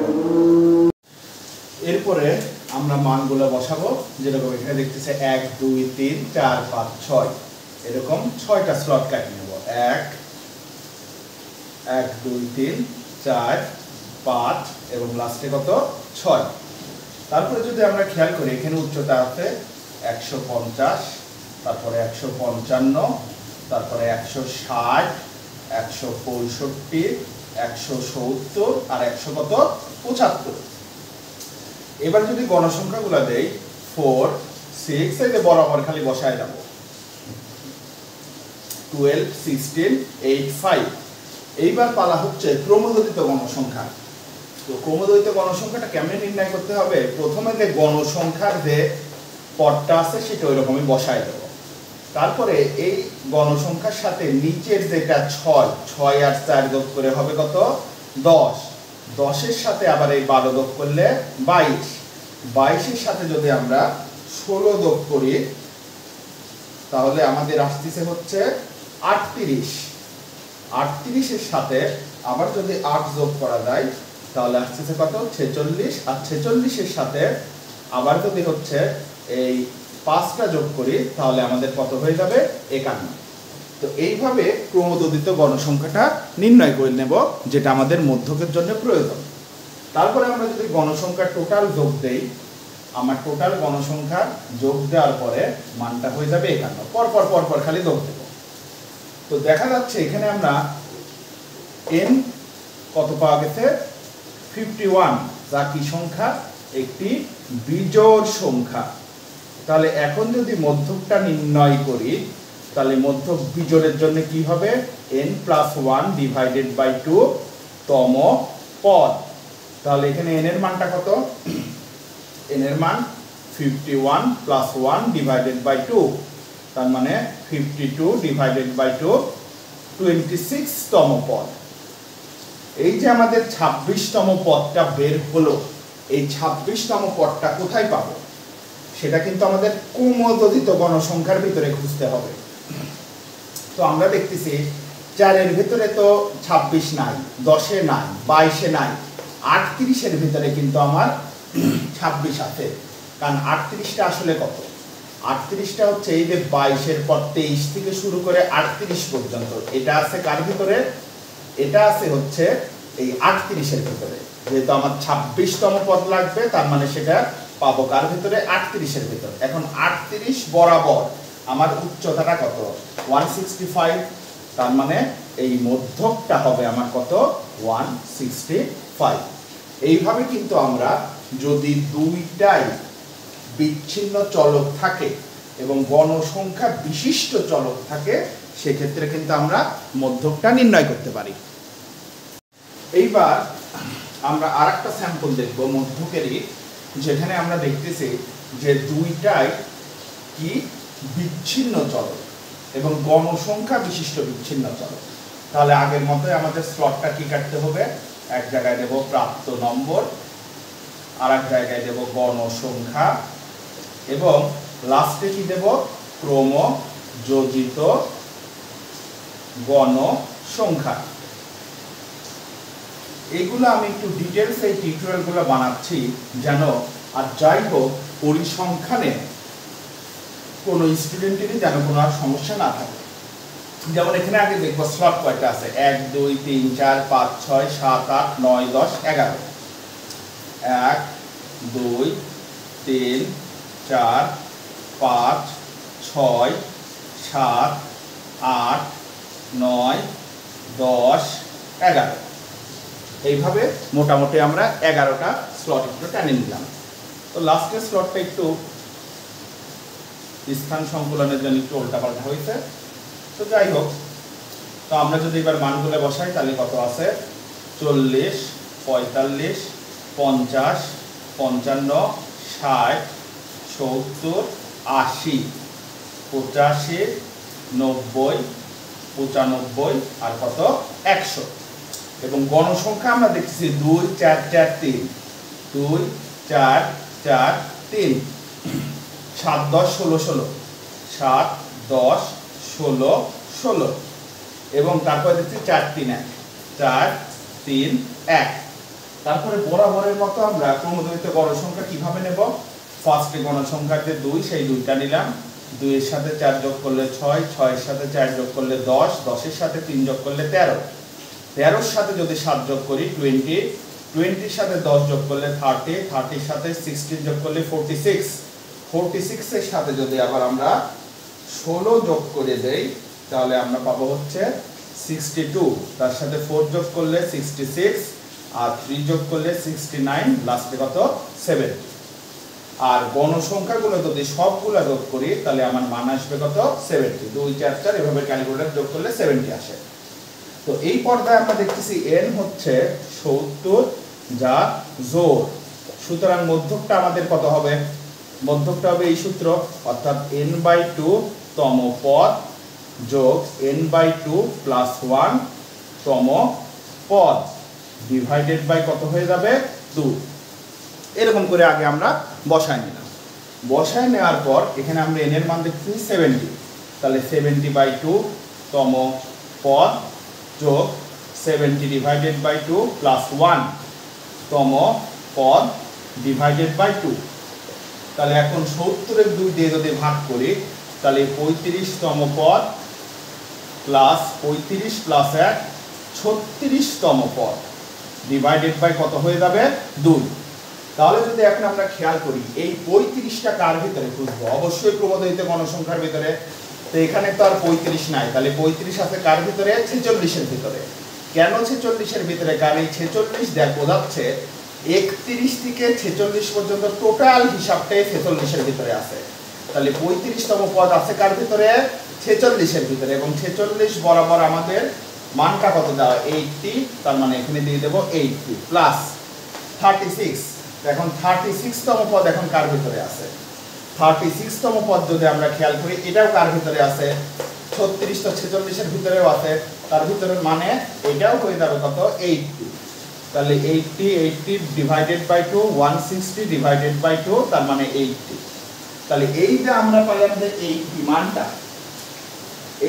এরপরে আমরা মানগুলো বসাবো, যেরকম এখানে দেখতেছে 1 2 3 4 5 6, এরকম 6টা স্লট কাটি নেব। 1 2 3 4 5 এবং লাস্টে কত 6। তারপরে যদি আমরা খেয়াল করি এখানে উচ্চতা আছে 150, তারপরে 155, তারপরে 160, 165, 170 আর 175। এবার যদি গণসংখ্যাগুলো দেই 4 6, এই যে বরাবর খালি বসায় যাব, 12 16 8 5। এইবার পালা হচ্ছে ক্রমযোজিত গণসংখ্যা। তো ক্রমযোজিত গণসংখ্যাটা কেমনে নির্ণয় করতে হবে? প্রথমে যে গণসংখ্যার যে পদটা আছে সেটা ওইরকমই বসায় দেব। তারপরে এই গণসংখ্যার সাথে নিচের যেটা 6 আর 4 যোগ করে হবে কত 10, 10-এর সাথে আবার এই 12 যোগ করলে 22, 22-এর সাথে যদি আমরা 16 যোগ করি তাহলে আমাদের আসতেছে হচ্ছে 38, 38-এর সাথে আবার যদি 8 যোগ করা যায় তাহলে আসতেছে কত 46, আর 46-এর সাথে আবার যদি হচ্ছে এই 5টা যোগ করি তাহলে আমাদের কত হয়ে যাবে 51। তো এইভাবে ক্রমযোজিত গণসংখ্যাটা নির্ণয় করে নেব, যেটা আমাদের মধ্যকের জন্য প্রয়োজন। তারপরে আমরা যদি গণসংখ্যার টোটাল যোগ দেই, আমার টোটাল গণসংখ্যা যোগ দেওয়ার পরে মানটা হয়ে যাবে 51। পরপর খালি যোগ দেব। তো দেখা যাচ্ছে এখানে আমরা n কত পাওয়া গেছে 51, যা কি সংখ্যা? একটি বিজোড় সংখ্যা। তাহলে এখন যদি মধ্যকটা নির্ণয় করি তাহলে মধ্যক বিজোড়ের জন্য কি হবে? n + 1 ডিভাইডেড বাই 2 তম পদ। তাহলে এখানে n এর মানটা কত? n এর মান 51 + 1 ডিভাইডেড বাই 2, তার মানে 52 ডিভাইডেড বাই 2 26 তম পদ। এই যে আমাদের 26তম পদটা বের হলো, এই 26তম পদটা কোথায় পাবো? সেটা কিন্তু আমাদের ক্রমযোজিত গণসংখ্যার ভিতরে খুঁজতে হবে। তো আমরা দেখতেছি 4-এর ভিতরে তো 26 নাই, 10-এ নাই, 22-এ নাই, 38-এর ভিতরে কিন্তু আমার 26 আছে। কারণ 38টা আসলে কত? 38টা হচ্ছে এই যে 22-এর পর 23 থেকে শুরু করে 38 পর্যন্ত, এটা আছে কার ভিতরে? এটা আছে হচ্ছে এই 38-এর ভিতরে। যেহেতু আমার 26তম পদ লাগবে, তার মানে সেটা পাবো কার ভিতরে? 38-এর ভিতরে। এখন 38 বরাবর আমার উচ্চতাটা কত? 165, তার মানে এই মধ্যকটা হবে আমার কত? 165। এইভাবে কিন্তু আমরা যদি বিচ্ছিন্ন চলক থাকে এবং গণসংখ্যা বিশিষ্ট চলক থাকে, সেক্ষেত্রে কিন্তু আমরা মধ্যকটা নির্ণয় করতে পারি। এইবার আমরা আরেকটা স্যাম্পল দেখব মধ্যকেরই, যেখানে আমরা দেখতেছি যে দুইটাই কি বিচ্ছিন্ন চলক এবং গণসংখ্যা বিশিষ্ট বিচ্ছিন্ন চলক। তাহলে আগের মতোই আমাদের স্লটটা কি কাটতে হবে, এক জায়গায় দেব প্রাপ্ত নম্বর, আর এক জায়গায় দেব গণসংখ্যা, এবং লাস্টে কি দেব ক্রমযোজিত গণসংখ্যা। এইগুলো আমি একটু ডিটেলস এই টিউটোরিয়ালগুলো বানাচ্ছি যেন, আর যাই হোক পরিসংখ্যানে কোনো স্টুডেন্টেরই যেন কোনো আর সমস্যা না থাকে। যেমন এখানে আগে দেখবো স্লট কয়টা আছে, 1 2 3 4 5 6 7 8 9 10 11। 1 2 3 4 5 6 7 8 9 10 11। এইভাবে মোটামুটি আমরা 11টা স্লট একটু টেনে নিলাম। তো লাস্টের স্লটটা একটু স্থান সংকুলনের জন্য একটু উল্টাপাল্টা হয়েছে, তো যাই হোক। তো আমরা যদি এবার মানগুলো বসাই তাহলে কত আছে, 40 45 50 55 60 70 80 85 90 95 আর কত 100। এবং গণসংখ্যা আমরা দেখতেছি 2 4 4 3 2 4 4 3 7 10 16 16 7 10 16 16 এবং তারপরে দেখছি 4 3 1 4 3 1। তারপরে বরাবরের মতো আমরা ক্রমযোজিত গণসংখ্যা কিভাবে নেব, ফার্স্টে গণসংখ্যার যে 2 সেই 2টা নিলাম, 2 এর সাথে 4 যোগ করলে 6, 6 এর সাথে 4 যোগ করলে 10, 10 এর সাথে 3 যোগ করলে 13, 13 এর সাথে যদি 7 যোগ করি 20, 20 এর সাথে 10 যোগ করলে 30, 30 এর সাথে 16 যোগ করলে 46, 46 এর সাথে যদি আবার আমরা 16 যোগ করে দেই তাহলে আমরা পাবো হচ্ছে 62, তার সাথে 4 যোগ করলে 66 আর 3 যোগ করলে 69, লাস্টে কত 7। আর গণসংখ্যাগুলো যদি সবগুলো যোগ করি তাহলে আমার মান আসবে কত 70। 2 4 4 এভাবে ক্যালকুলেটর যোগ করলে 70 আসে। তো এই পর্যায়ে আমরা দেখতেছি n হচ্ছে 70 যা জোড়, সুতরাং মধ্যকটা আমাদের কত হবে, মধ্যকটা হবে এই সূত্র, অর্থাৎ n/2 তম পদ যোগ n/2 প্লাস 1 তম পদ ডিভাইডেড বাই কত হয়ে যাবে 2। এরকম করে আগে আমরা বসায় নিলাম। বসায় নেওয়ার পর এখানে আমরা n এর মান দেখছি 70, তাহলে 70/2 তম পদ যোগ 70 ডিভাইডেড বাই 2 প্লাস 1 তম পদ ডিভাইডেড বাই 2। তাহলে এখন 70-এর 2 দিয়ে যদি ভাগ করি তাহলে 35 তম পদ প্লাস 35 প্লাস 1 36 তম পদ ডিভাইডেড বাই কত হয়ে যাবে 2। তাহলে যদি এখন আমরা খেয়াল করি এই 35টা কার ভিতরে খুঁজবো, অবশ্যই ক্রমযোজিত গণসংখ্যার ভিতরে। তো এখানে তো আর 35 নাই, তাহলে 35 আছে কার ভিতরে, 46 এর ভিতরে। কেন 46 এর ভিতরে, কারণ এই 46 দেখো যাচ্ছে 31 থেকে 46 পর্যন্ত টোটাল হিসাবটাই 46 এর ভিতরে আছে। তাহলে 35 তম পদ আছে কার ভিতরে, 46 এর ভিতরে, এবং 46 বরাবর আমাদের মানটা কত দেওয়া 80, তার মানে এখানে দিয়ে দেব 80 প্লাস 36। এখন 36 তম পদ এখন কার ভিতরে আছে, 36 তম পদ যদি আমরা খেয়াল করি এটাও কার ভিতরে আছে, 36 তো 46 এর ভিতরেও আছে, তার ভিতরে মানে এটাও হয়ে যাবে কত 80। তাহলে 80 ডিভাইডেড বাই 2 160 ডিভাইডেড বাই 2 তার মানে 80। তাহলে এই যে আমরা পাইলাম যে 80 মানটা,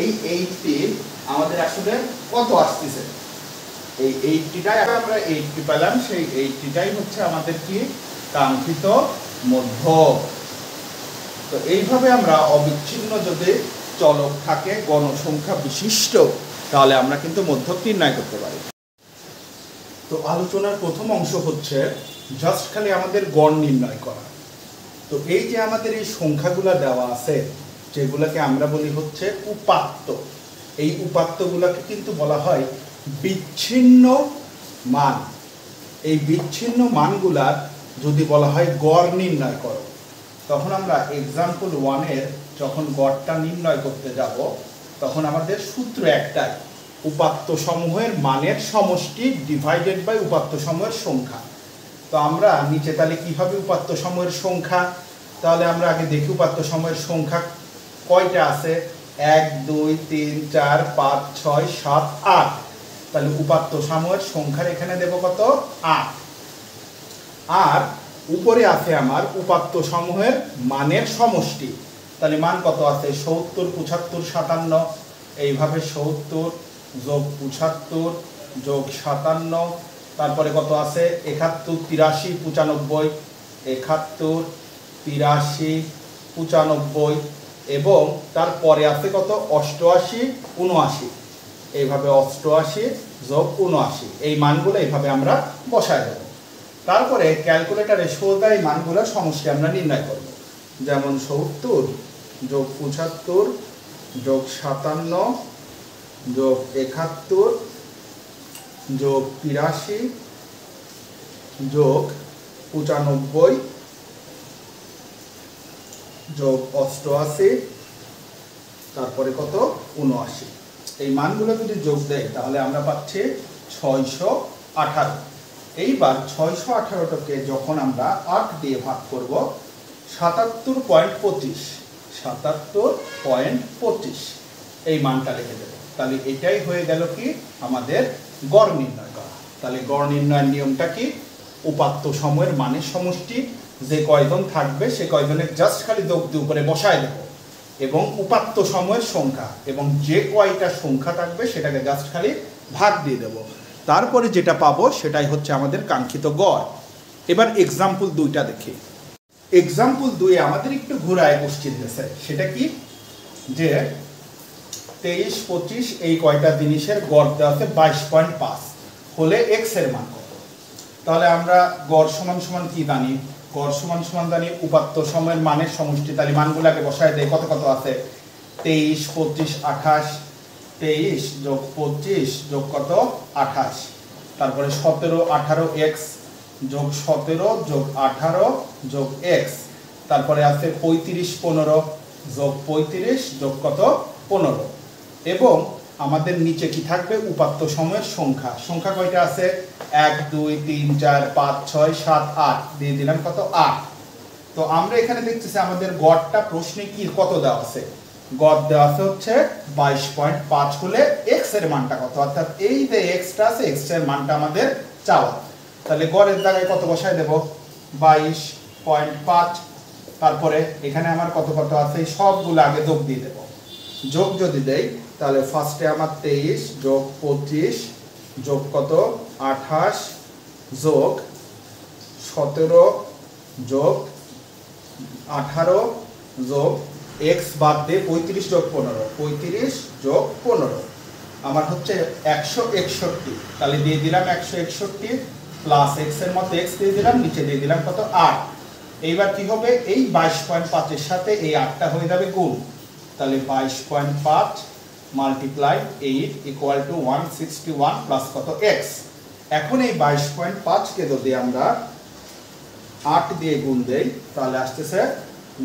এই 80 আমাদের আসলে কত আসছে, এই 80টাই আমরা 80 পেলাম, সেই 80টাই হচ্ছে আমাদের কি কাঙ্ক্ষিত মধ্যক। তো এইভাবে আমরা অবিচ্ছিন্ন যদি চলক থাকে গণসংখ্যা বিশিষ্ট তাহলে আমরা কিন্তু মধ্যক নির্ণয় করতে পারি। তো আলোচনার প্রথম অংশ হচ্ছে জাস্ট খালি আমাদের গড় নির্ণয় করা। তো এই যে আমাদের এই সংখ্যাগুলো দেওয়া আছে যেগুলোকে আমরা বলি হচ্ছে উপাত্ত, এই উপাত্তগুলোকে কিন্তু বলা হয় বিচ্ছিন্ন মান। এই বিচ্ছিন্ন মানগুলার যদি বলা হয় গড় নির্ণয় করো, তখন আমরা एग्जांपल 1 এর যখন গড়টা নির্ণয় করতে যাব তখন আমাদের সূত্র একটাই, উপাত্ত সমূহের মানের সমষ্টি ডিভাইডেড বাই উপাত্ত সমূহের সংখ্যা। তো আমরা নিচে তাহলে কিভাবে উপাত্ত সমূহের সংখ্যা, তাহলে আমরা আগে দেখি উপাত্ত সমূহের সংখ্যা কয়টা আছে। 1 2 3 4 5 6 7 8। তাহলে উপাত্ত সমূহের সংখ্যার এখানে দেব কত 8। আর উপরে আছে আমার উপাত্ত সমূহের মানের সমষ্টি। তাহলে মান কত আছে 70 75 57। এইভাবে 70 যোগ 75 যোগ 57, তারপরে কত আছে 71 83 95, 71 83 95 এবং তারপরে আছে কত 88 79। এইভাবে 88 যোগ 79 এই মানগুলো এইভাবে আমরা বসায় দেব। তারপরে ক্যালকুলেটরে সোজা এই মানগুলোর সমষ্টি আমরা নির্ণয় করব। যেমন 70 যোগ 75 যোগ 57 যোগ 71 যোগ 83 যোগ 95 যোগ 88, তারপরে কত 79। এই মানগুলো যদি যোগ দেয় তাহলে আমরা পাচ্ছি 618। এইবার 618টাকে যখন আমরা 8 দিয়ে ভাগ করব 77.25, 77.25 এই মানটা লিখে দেব। তাহলে এটাই হয়ে গেল কি আমাদের গড় নির্ণয় করা। তাহলে গড় নির্ণয়ের নিয়মটা কি, উপাত্ত সমূহের মানের সমষ্টি, যে কয়জন থাকবে সে কয়জনের জাস্ট খালি যোগ দিয়ে উপরে বসায় দেব এবং উপাত্ত সমূহের সংখ্যা এবং যে কয়টা সংখ্যা থাকবে সেটাকে জাস্ট খালি ভাগ দিয়ে দেব। তারপরে যেটা পাবো সেটাই হচ্ছে আমাদের কাঙ্ক্ষিত গড়। এবার एग्जांपल 2টা দেখি। एग्जांपल 2 আমাদের একটু ঘোরায় কোশ্চেন দিয়েছে। সেটা কি যে 23 25 এই কয়টা জিনিসের গড় দেওয়া আছে 22.5 হলে x এর মান কত। তাহলে আমরা গড় সমান সমান কি জানি, গড় সমান সমান জানি উপাত্ত সমূহের মানের সমষ্টি। তাহলে মানগুলোকে বসায় দেই, কত কত আছে 23 25 28, 23 যোগ 25 যোগ কত 28, তারপরে 17 18 x যোগ 17 যোগ 18 যোগ x, তারপরে আছে 35 15 যোগ 35 যোগ কত 15 এবং আমাদের নিচে কি থাকবে উপাত্ত সমূহের সংখ্যা। সংখ্যা কয়টা আছে 1 2 3 4 5 6 7 8 দিয়ে দিলাম কত 8। তো আমরা এখানে দেখতেছি আমাদের গড়টা প্রশ্নে কি কত দেওয়া আছে, গড় দেওয়া আছে হচ্ছে 22.5 হলে x এর মানটা কত, অর্থাৎ এই যে x টা আছে x এর মানটা আমাদের চাওয়া। তাহলে গড়ের জায়গায় কত বসায় দেব 22.5, তারপরে এখানে আমার কত কত আছে সবগুলো আগে যোগ দিয়ে দেব। যোগ যদি দেই তাহলে ফার্স্টে আমার 23 যোগ 25 যোগ কত 28 যোগ 17 যোগ 18 যোগ x বাদ দিয়ে 35 যোগ 15, 35 যোগ 15 আমার হচ্ছে 161। তাহলে দিয়ে দিলাম 161 প্লাস x এর মধ্যে x দিয়ে দিলাম, নিচে দিয়ে দিলাম কত 8। এইবার কি হবে এই 22.5 এর সাথে এই 8টা হয়ে যাবে গুণ। তাহলে 22.5 মাল্টিপ্লাই 8 ইকুয়াল টু 161 প্লাস কত x। এখন এই 22.5 কে যদি আমরা 8 দিয়ে গুণ দেই তাহলে আসতেছে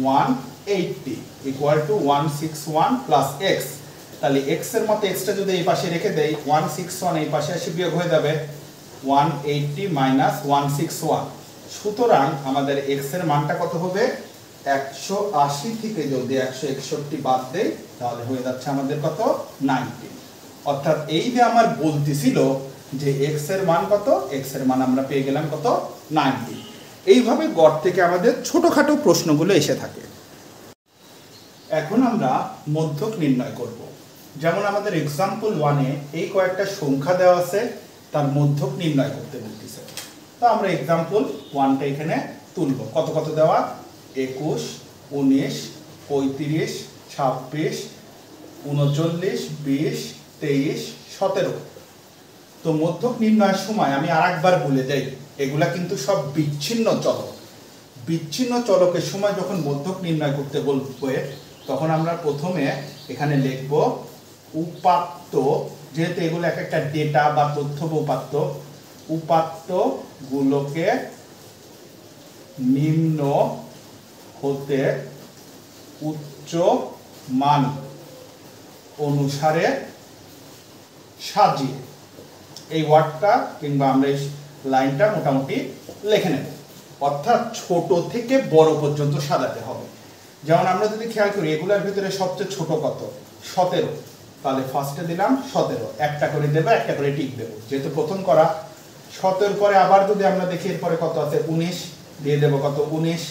180 ইকুয়াল টু 161 প্লাস x। তাহলে x এর মতো x টা যদি এই পাশে রেখে দেই 161 এই পাশে এসে বিয়োগ হয়ে যাবে 180 মাইনাস 161। সুতরাং আমাদের x এর মানটা কত হবে 180 থেকে যদি 161 বাদ দেই তাহলে হয়ে যাচ্ছে আমাদের কত 90। অর্থাৎ এই যে আমার বলতেছিল যে x এর মান কত, x এর মান আমরা পেয়ে গেলাম কত 90। এইভাবে গড় থেকে আমাদের ছোটখাটো প্রশ্নগুলো এসে থাকে। এখন আমরা মধ্যক নির্ণয় করব। যেমন আমাদের एग्जांपल 1 এ এই কয়েকটা সংখ্যা দেওয়া আছে, তার মধ্যক নির্ণয় করতে বলতেছে। তো আমরা एग्जांपल 1 টা এখানে তুলব। কত কত দেওয়া 21 19 35 26 39 20 23 17। তো মধ্যক নির্ণয়ের সময় আমি আরেকবার বলে যাই এগুলা কিন্তু সব বিচ্ছিন্ন চলক। বিচ্ছিন্ন চলকের সময় যখন মধ্যক নির্ণয় করতে বলবে তখন আমরা প্রথমে এখানে লিখব উপাত্ত, যেহেতু এগুলো এক একটা ডেটা বা তথ্য উপাত্ত, উপাত্ত গুলোকে নিম্ন হতে উচ্চ মান অনুসারে সাজিয়ে, এই ওয়ার্ডটা কিংবা আমরা এই লাইনটা মোটামুটি লিখে নেব। অর্থাৎ ছোট থেকে বড় পর্যন্ত সাজাতে হবে। যেমন আমরা যদি খেয়াল করি এগুলোর ভিতরে সবচেয়ে ছোট কত, 17, তাহলে ফার্স্টে দিলাম 17, একটা করে দেবো, একটা করে টিক দেবো, যেহেতু প্রথম করা। 17 পরে আবার যদি আমরা দেখি এরপরে কত আছে 19, দিয়ে দেবো কত 19।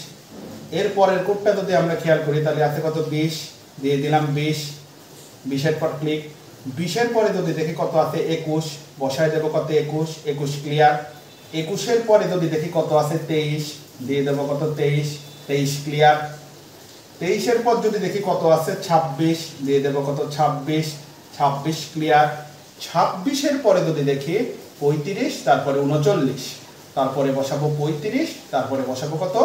এর পরের কোডটা যদি আমরা খেয়াল করি তাহলে আছে কত 20, দিয়ে দিলাম 20, 20-এর পর ক্লিক। 20-এর পরে যদি দেখি কত আছে 21, বসায় দেবো কত 21, 21 ক্লিয়ার। 21-এর পরে যদি দেখি কত আছে 23, দিয়ে দেবো কত 23, 23 ক্লিয়ার। 23-এর পর যদি দেখি কত আছে 26, দিয়ে দেবো কত 26, 26 ক্লিয়ার। 26-এর পরে যদি দেখি 35, তারপরে 39, তারপরে বসাবো 35, তারপরে বসাবো কত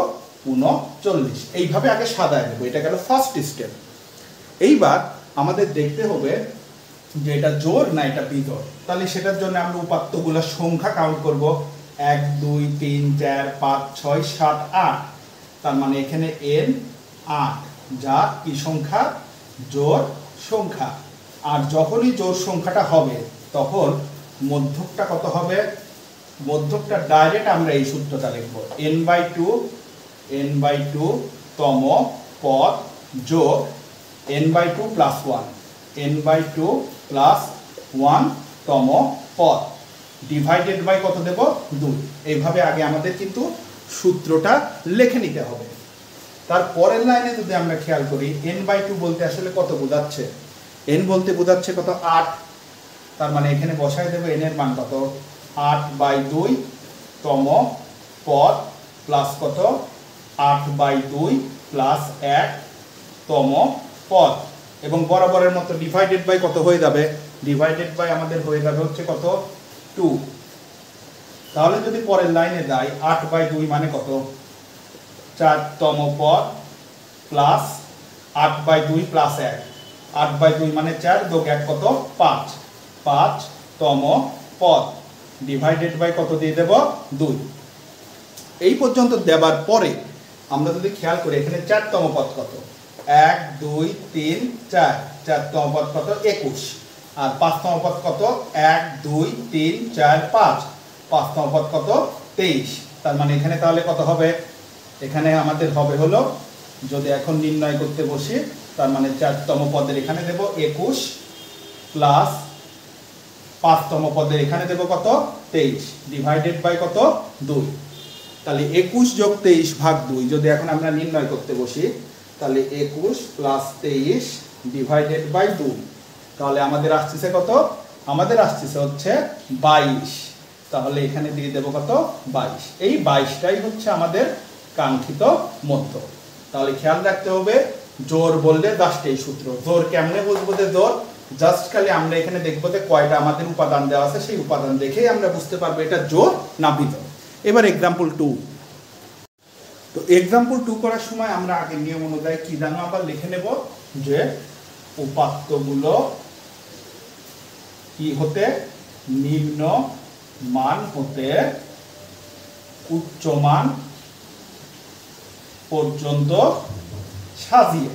39। এইভাবে আগে সাজায় দেবো। এটা গেল ফার্স্ট স্টেপ। এইবার আমাদের দেখতে হবে যে এটা জোড় না এটা বিজোড়। তাহলে সেটার জন্য আমরা উপাত্তগুলোর সংখ্যা কাউন্ট করব। 1 2 3 4 5 6 7 8, তার মানে এখানে n 8, যা কি সংখ্যা, জোড় সংখ্যা। আর যখনই জোড় সংখ্যাটা হবে তখন মধ্যকটা কত হবে, মধ্যকটা ডাইরেক্ট আমরা এই সূত্রটা লিখব, n/2 তম পদ যোগ n/2 + 1, n/2 + 1 তম পদ ডিভাইডেড বাই কত দেব 2। এইভাবে আগে আমাদের কিন্তু সূত্রটা লিখে নিতে হবে। তারপরের লাইনে যদি আমরা খেয়াল করি n/2 বলতে আসলে কত বোঝাচ্ছে, n বলতে বোঝাচ্ছে কত 8, তার মানে এখানে বসায় দেব n এর মান কত 8/2 তম পদ প্লাস কত 8/2 + 1 তম পদ, এবং বরাবরের মতো ডিভাইডেড বাই কত হয়ে যাবে, ডিভাইডেড বাই আমাদের হয়ে যাবে হচ্ছে কত 2। তাহলে যদি পরের লাইনে যাই 8/2 মানে কত 4 তম পদ প্লাস 8/2 + 1, 8/2 মানে 4 যোগ 1 কত 5, 5 তম পদ ডিভাইডেড বাই কত দিয়ে দেব 2। এই পর্যন্ত দেবার পরে আমরা যদি খেয়াল করি এখানে 4 তম পদ কত, 1 2 3 4, 4 তম পদ কত 21, আর 5 তম পদ কত 1 2 3 4 5, 5 তম পদ কত 23। তার মানে এখানে তাহলে কত হবে, এখানে আমাদের হবে হলো, যদি এখন নির্ণয় করতে বসি তার মানে 4 তম পদের এখানে দেব 21 প্লাস 5 তম পদের এখানে দেব কত 23, ডিভাইডেড বাই কত 2। তাহলে 21 যোগ 23 ভাগ 2 যদি এখন আমরা নির্ণয় করতে বসি তাহলে 21 + 23 ডিভাইডেড বাই 2, তাহলে আমাদের আসছে কত, আমাদের আসছে হচ্ছে 22। তাহলে এখানে দিয়ে দেব কত 22। এই 22টাই হচ্ছে আমাদের কাঙ্ক্ষিত মধ্য। তাহলে খেয়াল রাখতে হবে জোড় বললে জাস্ট এই সূত্র। জোড় কেমনে বুঝবো যে জোড়, জাস্ট খালি আমরা এখানে দেখবো যে কয়টা আমাদের উপাদান দেওয়া আছে, সেই উপাদান দেখেই আমরা বুঝতে পারবো এটা জোড় না বিজোড়। এবার এক্সাম্পল 2। তো এক্সাম্পল 2 করার সময় আমরা আগে নিয়ম অনুযায়ী কি জানো আবার লিখে নেব যে উপাত্তগুলো কি হতে নিম্ন মান হতে উচ্চ মান পর্যন্ত সাজিয়ে,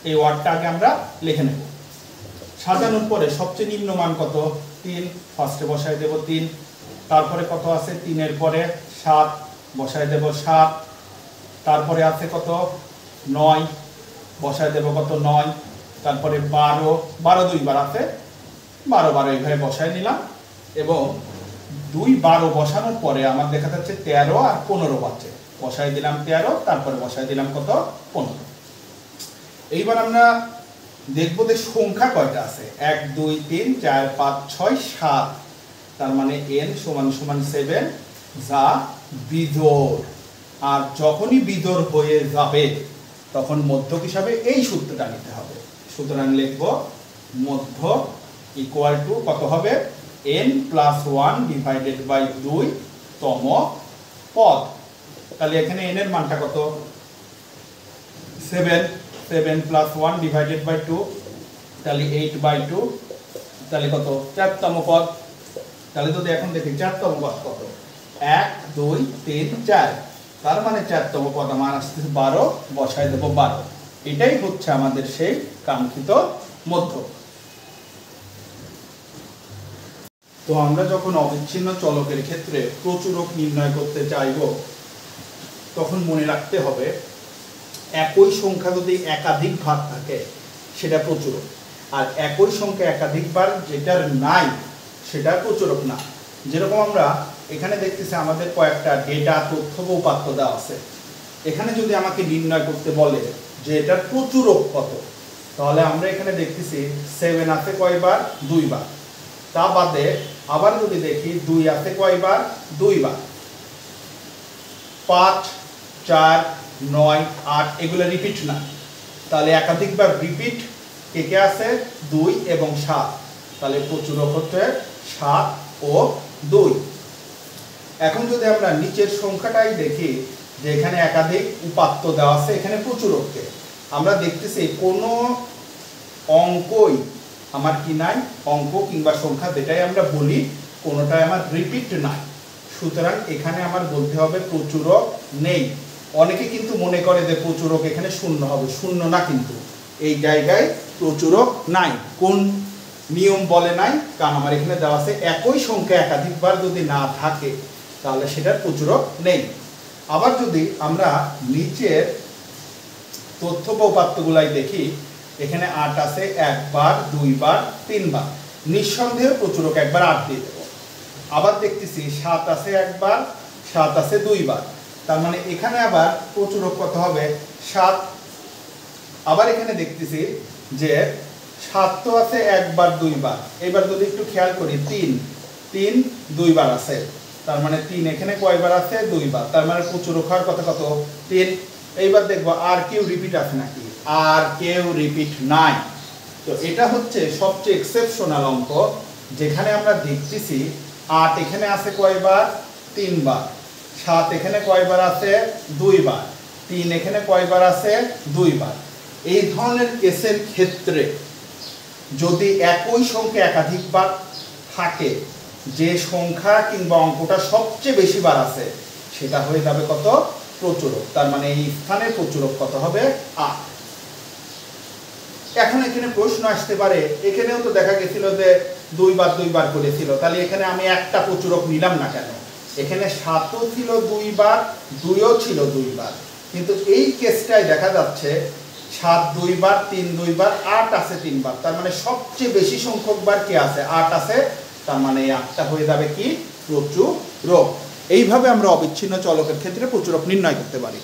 এই ওয়ার্ডটা আগে আমরা লিখে নেব। সাজানোর পরে সবচেয়ে নিম্ন মান কত 3, ফার্স্টে বসায় দেব 3, তারপরে কত আছে 3-এর পরে 7, বসায় দেব 7, তারপরে আছে কত 9, বসায় দেব কত 9, তারপরে 12, 12 দুইবার আছে 12 12 এইভাবে বসায় নিলাম, এবং 2 12 বসানোর পরে আমার দেখা যাচ্ছে 13 আর 15 পাচ্ছে, বসায় দিলাম 13, তারপরে বসায় দিলাম কত 15। এইবার আমরা দেখবো যে সংখ্যা কয়টা আছে, 1 2 3 4 5 6 7, তার মানে n = 7, যা বিজোড়। আর যখনই বিজোড় হয়ে যাবে তখন মধ্যক হিসাবে এই সূত্রটা নিতে হবে। সুতরাং লিখব মধ্য ইকুয়াল টু কত হবে n + 1 ডিভাইডেড বাই 2 তম পদ। তাহলে এখানে n এর মানটা কত 7, 7 + 1 ডিভাইডেড বাই 2, তাহলে 8/2, তাহলে কত 4 তম পদ। তাহলে যদি এখন দেখি 4 তম পদ কত 1 2 3 4, তার মানে 4তম পদ আমার আসতেছে 12, বসায় দেব 12। এটাই হচ্ছে আমাদের সেই কাঙ্ক্ষিত মধ্যক। তো আমরা যখন অবিচ্ছিন্ন চলকের ক্ষেত্রে প্রচুরক নির্ণয় করতে চাইব, তখন মনে রাখতে হবে একই সংখ্যা যদি একাধিক ভাগ থাকে সেটা প্রচুরক, আর একই সংখ্যা একাধিকবার যেটার নাই সেটা প্রচুরক না। যেরকম আমরা এখানে দেখতেছি আমাদের কয়েকটা ডেটা তথ্য বা উপাত্ত দেওয়া আছে। এখানে যদি আমাকে নির্ণয় করতে বলে যে এটার প্রচুরক কত, তাহলে আমরা এখানে দেখতেছি 7 আছে কয়বার? 2 বার। তা বাদে আবার যদি দেখি 2 আছে কয়বার? 2 বার। 5, 4, 9, 8 এগুলো রিপিট না, তাহলে একাধিকবার রিপিট কে কে আছে? 2 এবং 7। তাহলে প্রচুরক হচ্ছে 7 ও 2। এখন যদি আমরা নিচের সংখ্যাটাই দেখি যে এখানে একাধিক উপাত্ত দেওয়া আছে, এখানে প্রচুরককে আমরা দেখতেছি কোনো অঙ্কই আমার কি নাই, অঙ্ক কিংবা সংখ্যা যেটাই আমরা বলি কোনোটাই আমার রিপিট নাই। সুতরাং এখানে আমার বলতে হবে প্রচুরক নেই। অনেকে কিন্তু মনে করে যে প্রচুরক এখানে শূন্য হবে, শূন্য না, কিন্তু এই জায়গায় প্রচুরক নাই। কোন নিয়ম বলে নাই? কারণ আমার এখানে দেওয়া আছে একই সংখ্যা একাধিকবার যদি না থাকে তাহলে সেটার প্রচুরক নেই। আবার যদি আমরা নিচের তথ্য বা উপাত্তগুলাই দেখি, এখানে 8 আছে 1 বার, 2 বার, 3 বার, নিঃসন্দেহে প্রচুরক একবার 8 দিয়ে দেব। আবার দেখতেছি 7 আছে 1 বার, 7 আছে 2 বার, তার মানে এখানে আবার প্রচুরক কত হবে? 7। আবার এখানে দেখতেছি যে 7 তো আছে 1 বার 2 বার, এবার যদি একটু খেয়াল করি 3 2 বার আছে, তার মানে 3 এখানে কয়বার আছে? 2 বার, তার মানে প্রচুরক হওয়ার কথা কত? 3। এইবার দেখবো আর কেউ রিপিট আছে নাকি, আর কেউ রিপিট নাই। তো এটা হচ্ছে সবচেয়ে এক্সেপশনাল অঙ্ক, যেখানে আমরা দেখতেছি 8 এখানে আছে কয়বার? 3 বার। 7 এখানে কয়বার আছে? 2 বার। 3 এখানে কয়বার আছে? 2 বার। এই ধরনের কেসের ক্ষেত্রে যদি একই সংখ্যা একাধিকবার থাকে, যে সংখ্যা কিংবা অঙ্কটা সবচেয়ে বেশি বার আছে সেটা হয়ে যাবে কত? প্রচুরক। তার মানে এই স্থানের প্রচুরক কত হবে? 8। এখন এখানে প্রশ্ন আসতে পারে, এখানেও তো দেখা গেছিল যে 2 বার করেছিল, তাহলে এখানে আমি একটা প্রচুরক নিলাম না কেন? এখানে 7ও ছিল 2 বার, 2ও ছিল 2 বার, কিন্তু এই কেসটায় দেখা যাচ্ছে 7 2 বার, 3 2 বার, 8 আছে 3 বার, তার মানে সবচেয়ে বেশি সংখ্যক বার কি আছে? 8 আছে, তার মানে এই 8টা হয়ে যাবে কি? প্রচুরক। এইভাবে আমরা অবিচ্ছিন্ন চলকের ক্ষেত্রে প্রচুরক নির্ণয় করতে পারি।